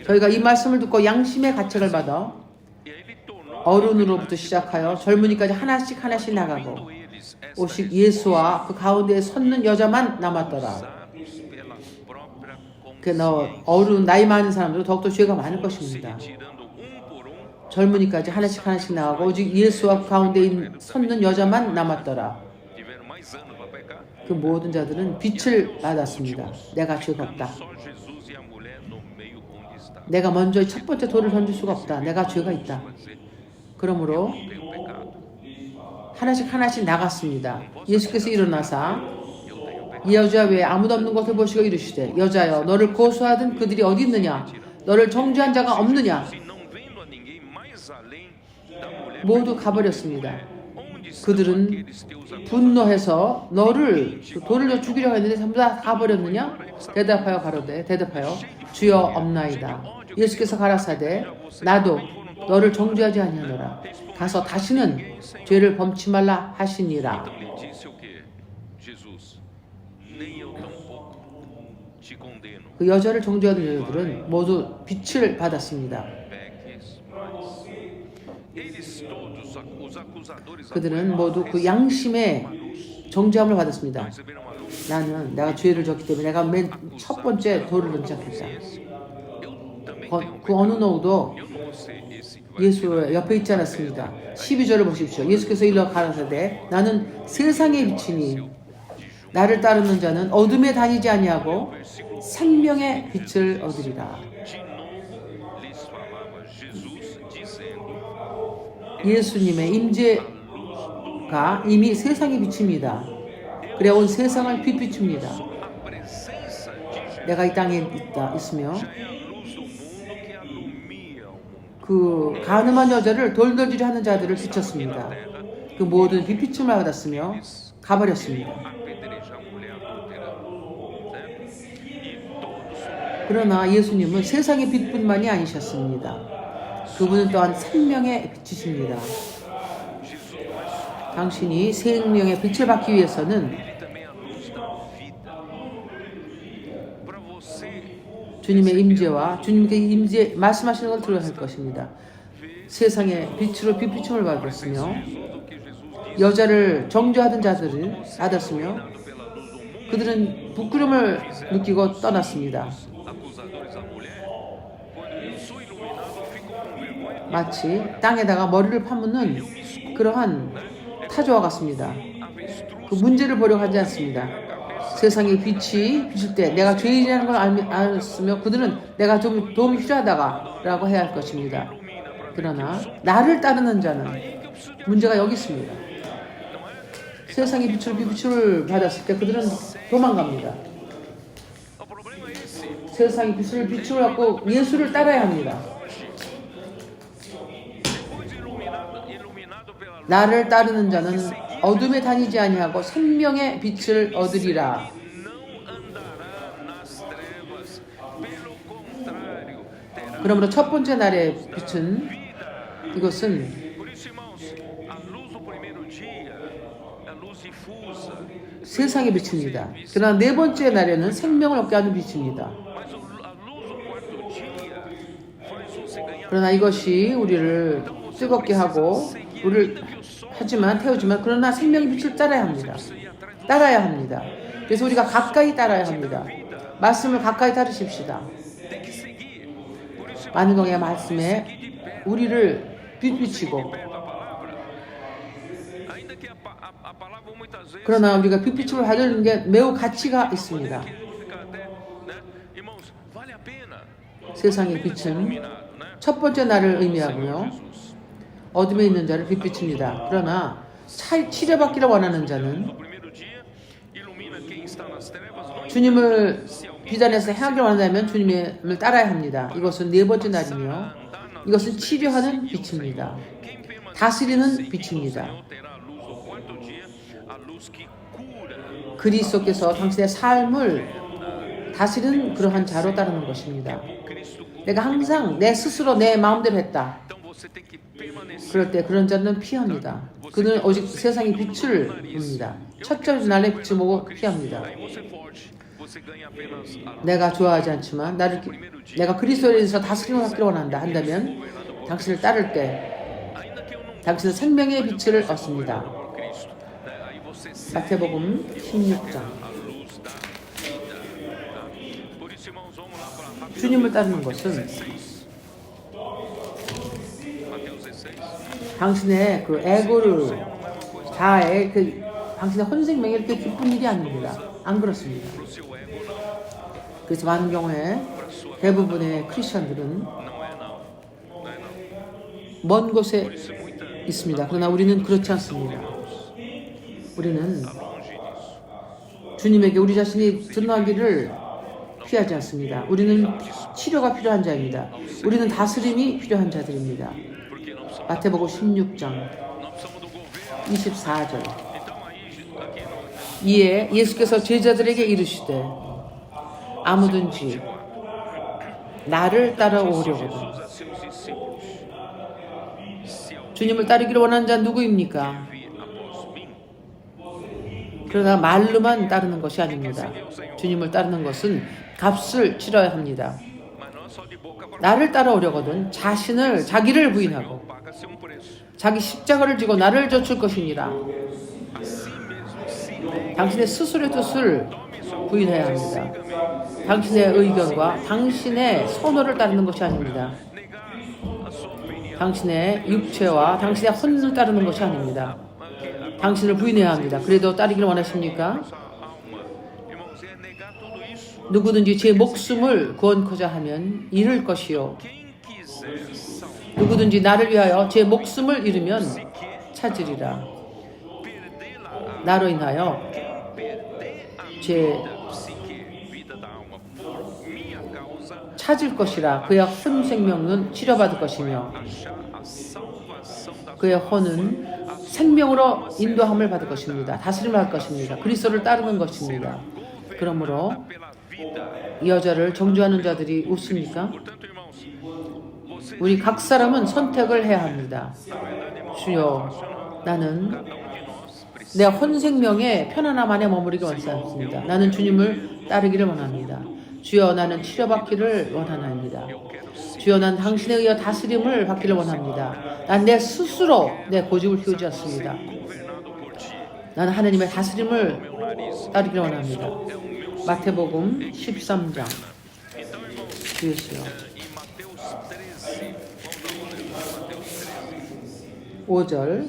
저희가 이 말씀을 듣고 양심의 가책을 받아 어른으로부터 시작하여 젊은이까지 하나씩 나가고 오직 예수와 그 가운데에 섰는 여자만 남았더라. 어른 나이 많은 사람들은 더욱더 죄가 많을 것입니다. 젊은이까지 하나씩 나가고 오직 예수와 그 가운데 섰는 여자만 남았더라. 그 모든 자들은 빛을 받았습니다. 내가 죄가 없다. 내가 먼저 첫 번째 돌을 던질 수가 없다. 내가 죄가 있다. 그러므로 하나씩 나갔습니다. 예수께서 일어나사 이 여자 외에 아무도 없는 것을 보시고 이르시되 여자여 너를 고소하던 그들이 어디 있느냐? 너를 정죄한 자가 없느냐? 모두 가버렸습니다. 그들은 분노해서 너를 돌려 죽이려고 했는데 전부 다 가버렸느냐? 대답하여 가로되 대답하여 주여 없나이다. 예수께서 가라사대 나도 너를 정죄하지 아니하노라. 가서 다시는 죄를 범치 말라 하시니라. Então lhe disse o quê? Jesus, nem eu tampouco te condeno. 그 여자를 정죄하던 여자들은 모두 빛을 받았습니다. Peques mais. Eles todos, os acusadores 그들은 모두 그 양심의 정죄함을 받았습니다. receberam a luz. 나는 내가 죄를 졌기 때문에 내가 맨 첫 번째 돌을 던지 않겠다. Eu também 그 어느 누구도 eu não vou ser esse que vai 예수의 옆에 있지 않았습니다. 12절을 보십시오. 예수께서 일러 가라사대 나는 세상의 빛이니 나를 따르는 자는 어둠에 다니지 아니하고 생명의 빛을 얻으리라. de novo lhes falava Jesus dizendo: 예수님의 임재가 이미 세상의 빛입니다. 그래 온 세상을 빛비춥니다. a presença de Jesus 내가 이 땅에 있으며 é a luz do mundo que alumia o mundo. 그 가늠한 여자를 돌돌질이 하는 자들을 비쳤습니다. 그 모든 빛비춤을 받았으며 가버렸습니다. Apedreja a mulher adúltera, certo? E todos 그러나 예수님은 세상의 빛뿐만이 아니셨습니다. 그분은 또한 생명의 빛이십니다. Jesus, mas 당신이 생명의 빛을 받기 위해서는 ele também é a luz da vida. Para você 주님의 임재와 주님께 임재 말씀하시는 걸 들어야 할 것입니다. 세상의 빛으로 빛비춤을 받았으며 tudo que Jesus disse 여자를 정죄하던 자들을 받았으며 pela luz do mundo, 그들은 부끄러움을 느끼고 떠났습니다. acusadores à mulher, quando eu sou iluminado, ficam com vergonha. 마치 땅에다가 머리를 파묻는 그러한 타조와 같습니다. 그 문제를 보려고 하지 않습니다. 세상의 빛이 비칠 때 내가 죄인이라는 걸 알았으며 그들은 내가 좀 도움이 필요하다가 라고 해야 할 것입니다. 그러나 나를 따르는 자는 문제가 여기 있습니다. 세상의 빛을 받았을 때 그들은 도망갑니다. O problema é esse. 세상의 빛을 비추어 갖고 예수를 따라야 합니다. Depois iluminado pela luz, 나를 따르는 자는 어둠에 다니지 아니하고 생명의 빛을 얻으리라. não andará nas trevas, pelo contrário, terá 그러므로 첫 번째 날의 빛은 이것은 Por isso, irmãos, a luz do primeiro dia, a luz difusa, 세상의 빛입니다. 그러나 네 번째 날에는 생명을 얻게 하는 빛입니다. mas a luz do quarto dia faz você ganhar. 그러나 이것이 우리를 뜨겁게 하고 우리를 태우지만 그러나 생명의 빛을 따라야 합니다. 따라야 합니다. 그래서 우리가 가까이 따라야 합니다. 말씀을 가까이 따르십시다. Tem que seguir. Por isso, 만능의 말씀에 우리를 빛비치고 perto da palavra, ainda que a palavra muitas vezes 그러나 우리가 빛비침을 받는 게 매우 가치가 있습니다. que a gente fica até, né? Irmãos, vale a pena. 세상의 빛은 첫 번째 날을 의미하고요. 어둠에 있는 자를 빛비칩니다. 그러나 치료받기를 원하는 자는 No primeiro dia, ilumina quem está nas trevas, não 주님을 비단에서 행하기를 원한다면 주님을 따라야 합니다. 이것은 네 번째 날이며 이것은 치료하는 빛입니다. quem permanece 다스리는 빛입니다. terá a luz do quarto dia, a luz que cura. 그리스도께서 당신의 삶을 다스리는 그러한 자로 따르는 것입니다. Cristo cura. 내가 항상 내 스스로 내 마음대로 했다. Então você tem que permanecer. 그럴 때 그런 자는 피합니다. 그들은 오직 세상의 빛을 봅니다. 첫째 날의 빛을 보고 피합니다. Aí você foge. Você ganha apenas a luz. 내가 좋아하지 않지만 내가 그리스도에 대해서 다스림을 받기를 원한다 한다면 당신을 따를 때 Ainda que eu não 당신은 생명의 빛을 얻습니다. por Cristo, né? Aí você segue 마태복음 16장. a luz da vida. Tá? Por isso, irmãos, vamos lá para rapidamente. 주님을 따르는 것은 16. Mateus 16. 당신의 그 에고를 자아의 그 당신의 혼생명이 이렇게 기쁜 일이 아닙니다. 안 그렇습니다. Para o seu ego, não. 그래서 많은 경우에 대부분의 크리스천들은 Não é não. Não é não. 먼 곳에 Isso é muita 있습니다. 그러나 우리는 그렇지 않습니다. 우리는 longe disso. 주님에게 우리 자신이 드러나기를 피하지 않습니다. 우리는 치료가 필요한 자입니다. 우리는 다스림이 필요한 자들입니다. Porque não somos 마태복음 16장 Nós precisamos do governo. 24절. Então aí, aqui no 이에 예수께서 제자들에게 이르시되 아무든지 나를 따라오려거든. Jesus a seus discípulos. Se alguém 주님을 따르기를 원하는 자 누구입니까? vir após mim, 그러나 말로만 따르는 것이 아닙니다. 주님을 따르는 것은 값을 치러야 합니다. mas não é só de boca para 나를 따라오려거든 자기를 부인하고 paga-se preço. 자기 십자가를 지고 나를 젖힐 것이니라. Assim mesmo, se negue, 당신의 스스로의 뜻을 tome seu 부인해야 합니다. 당신의 의견과 당신의 선호를 따르는 것이 아닙니다. negar a sua opinião. 당신의 육체와 당신의 혼을 따르는 것이 아닙니다. 당신을 부인해야 합니다. 그래도 따르기를 원하십니까? Sua alma. Irmãos, é negar tudo isso. 누구든지 제 목숨을 구원코자 하면 잃을 것이요. Quem quiser salvar, 누구든지 나를 위하여 제 목숨을 잃으면 찾으리라. perdê-la. 나로 인하여 Quem perder a 제 vida, psique, vida da alma, por minha causa, 찾을 것이라. 그의 혼 생명은 치료받을 것이며 achar a salvação da 그의 혼은 생명으로 인도함을 받을 것입니다. 다스림을 받을 것입니다. 그리스도를 따르는 것입니다. 그러므로 pela vida. 이 여자를 정죄하는 자들이 웃습니까? Portanto, irmãos, vocês, 우리 각 사람은 선택을 해야 합니다. na verdade, irmãos, 주여, 나는 cada um de nós precisa. 내 혼 생명의 편안함 안에 머무르기 원치 않습니다. 나는 주님을 따르기를 원합니다. 주여, 나는 치료받기를 원하나이다. 주여, 난 당신에 의해 다스림을 받기를 원합니다. 난 내 스스로 내 고집을 피우지 않습니다. Governado por ti. 나는 하나님의 다스림을 Meu nariz 따르기를 원합니다. é o meu. 마태복음 13장 Então, irmãos, 주여시여. em Mateus 13, vamos dar uma olhada. Mateus 13. 5절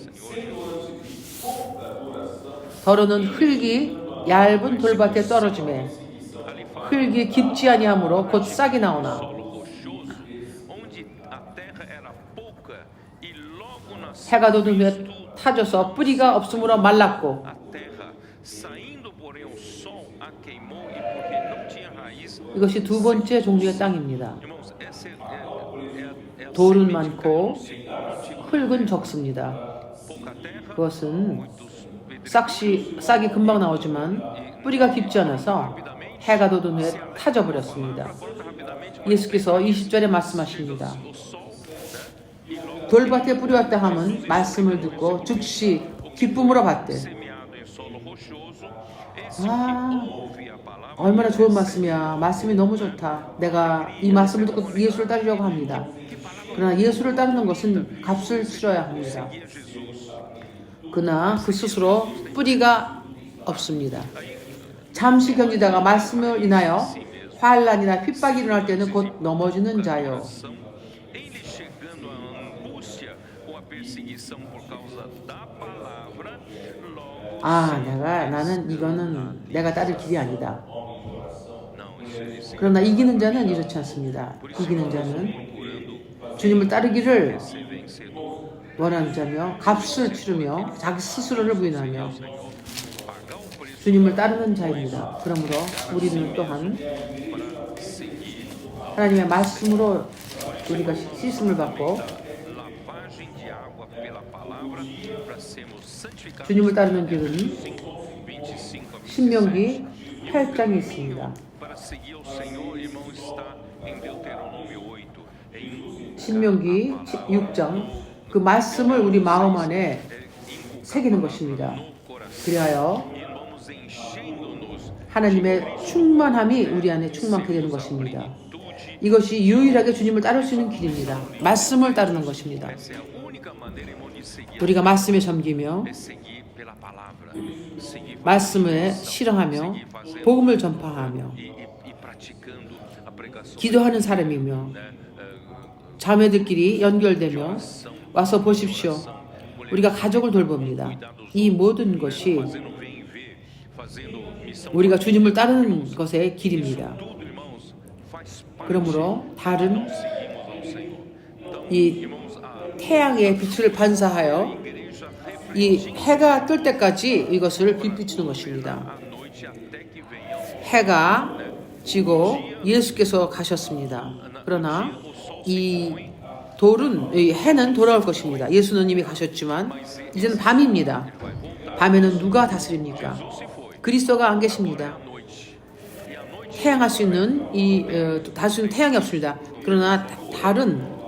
더러는 흙이 얇은 돌밭에 떨어지매 Ali fala 흙이 깊지 아니하므로 곧 싹이 나오나 solo rochoso, onde a terra era pouca e logo nasceu 해가 돋으며 타져서 뿌리가 없으므로 말랐고 a terra, saindo porém o sol a queimou e porque não tinha raiz. 이것이 두 번째 종류의 땅입니다. Irmãos, essa é a 돌은 semente 많고 do segundo tipo. 흙은 적습니다. Pouca terra, 그것은 muitos pedregulhos. 싹이 금방 나오지만 뿌리가 깊지 않아서 해가 돋은 후에 타져버렸습니다. Brota rapidamente, 예수께서 20절에 말씀하십니다. o sol, né? E logo 돌밭에 뿌리왔다 함은 말씀을 듣고 즉시 기쁨으로 받되 semeado em solo rochoso, esse 아, que ouve a palavra 얼마나 좋은 말씀이야. 말씀이 너무 좋다. 내가 이 말씀을 듣고 예수를 따르려고 합니다. 그러나 예수를 따르는 것은 값을 치러야 합니다. e a Jesus. 그러나 그 스스로 뿌리가 없습니다. 잠시 견디다가 말씀을 인하여 환란이나 핍박이 일어날 때는 곧 넘어지는 자요. Em lhe chegando a angústia ou a perseguição por causa da palavra, logo 나는 이거는 내가 따를 길이 아니다. não, isso 그러나 이기는 자는 이렇지 않습니다. 이기는 자는 주님을 따르기를 ser vencedor, 원하는 자며 값을 치르며 자기 스스로를 부인하며 pagar o preço 주님을 따르는 자입니다. 그러므로 우리는 또한 para seguir 하나님의 말씀으로 우리가 씻음을 받고 lavagem de água pela palavra para sermos santificados. 주님을 따르는 길은 25 a 27. 신명기 8장에 있습니다. Para seguir o Senhor, irmão, está em Deuteronômio 8. Em 신명기 6장 그 말씀을 우리 마음 안에 새기는 것입니다. no coração. 그리하여 E vamos enchendo-nos 하나님의 충만함이 우리 안에 충만케 되는 것입니다. tudo. 이것이 유일하게 주님을 따를 수 있는 길입니다. 말씀을 따르는 것입니다. Essa é a única maneira, irmão, de seguir. 우리가 말씀에 섬기며 É seguir pela palavra. Seguir 말씀에 실행하며 복음을 전파하며 e praticando a pregação. 기도하는 사람이며 Né? 자매들끼리 연결되며 와서 보십시오. 우리가 가족을 돌봅니다. 이 모든 것이 Fazendo bem ver, fazendo missão. 우리가 주님을 따르는 것의 길입니다. Tudo, irmãos, faz parte. 그러므로 달은 Seguimos ao Senhor. Então, 이 irmãos, a 태양의 빛을 반사하여 igreja 이 해가 뜰 때까지 이것을 빛비추는 것입니다. à noite até que venha 해가 지고 예수께서 가셨습니다. 그러나 이 이 해는 돌아올 것입니다. 예수는 이미 가셨지만 이제는 밤입니다. 밤에는 누가 다스립니까? 그리스도가 안 계십니다. 태양할 수 있는 다스리는 태양이 없습니다. 그러나 달은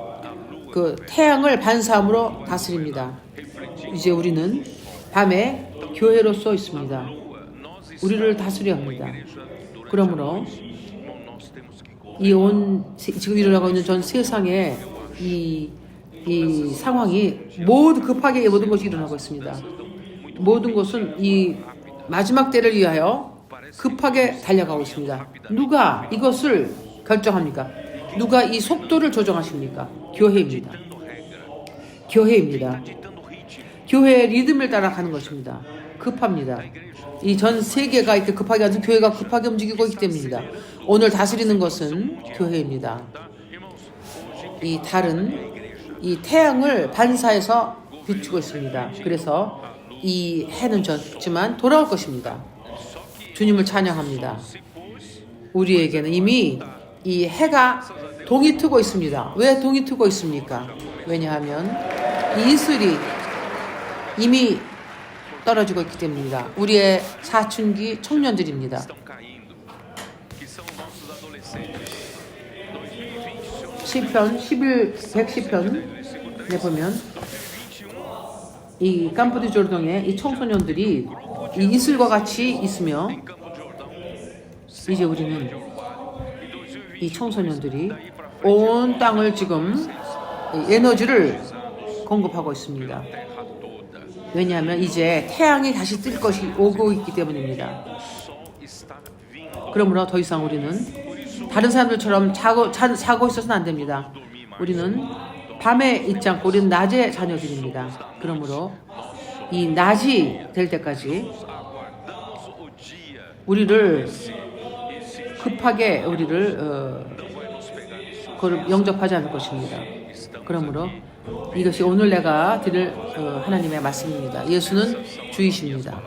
그 태양을 반사함으로 다스립니다. 이제 우리는 밤에 교회로서 있습니다. 우리를 다스려야 합니다. 그러므로 지금 일어나고 있는 전 세상에 이 상황이 급하게 모든 것이 일어나고 있습니다. 모든 것은 이 마지막 때를 위하여 급하게 달려가고 있습니다. 누가 이것을 결정합니까? 누가 이 속도를 조정하십니까? 교회입니다. 교회입니다. 교회의 리듬을 따라가는 것입니다. 급합니다. 이 전 세계가 이렇게 급하게 하든 교회가 급하게 움직이고 있기 때문입니다. 오늘 다스리는 것은 교회입니다. 이 달은 이 태양을 반사해서 비추고 있습니다. 그래서 이 해는 졌지만 돌아올 것입니다. 주님을 찬양합니다. 우리에게는 이미 이 해가 동이 트고 있습니다. 왜 동이 트고 있습니까? 왜냐하면 이 이슬이 이미 떨어지고 있기 때문입니다. 우리의 사춘기 청년들입니다. 시편 110편에 보면 이 캄푸디 조르동의 이 청소년들이 이 이슬과 같이 있으며 이제 우리는 이 청소년들이 온 땅을 지금 에너지를 공급하고 있습니다. 왜냐하면 이제 태양이 다시 뜰 것이 오고 있기 때문입니다. 그러므로 더 이상 우리는 다른 사람들처럼 자고 있어서는 안 됩니다. 우리는 밤에 있지 않고 우리는 낮의 자녀들입니다. 그러므로 이 낮이 될 때까지 우리를 급하게 그걸 영접하지 않을 것입니다. 그러므로 이것이 오늘 내가 드릴 하나님의 말씀입니다. 예수는 주이십니다.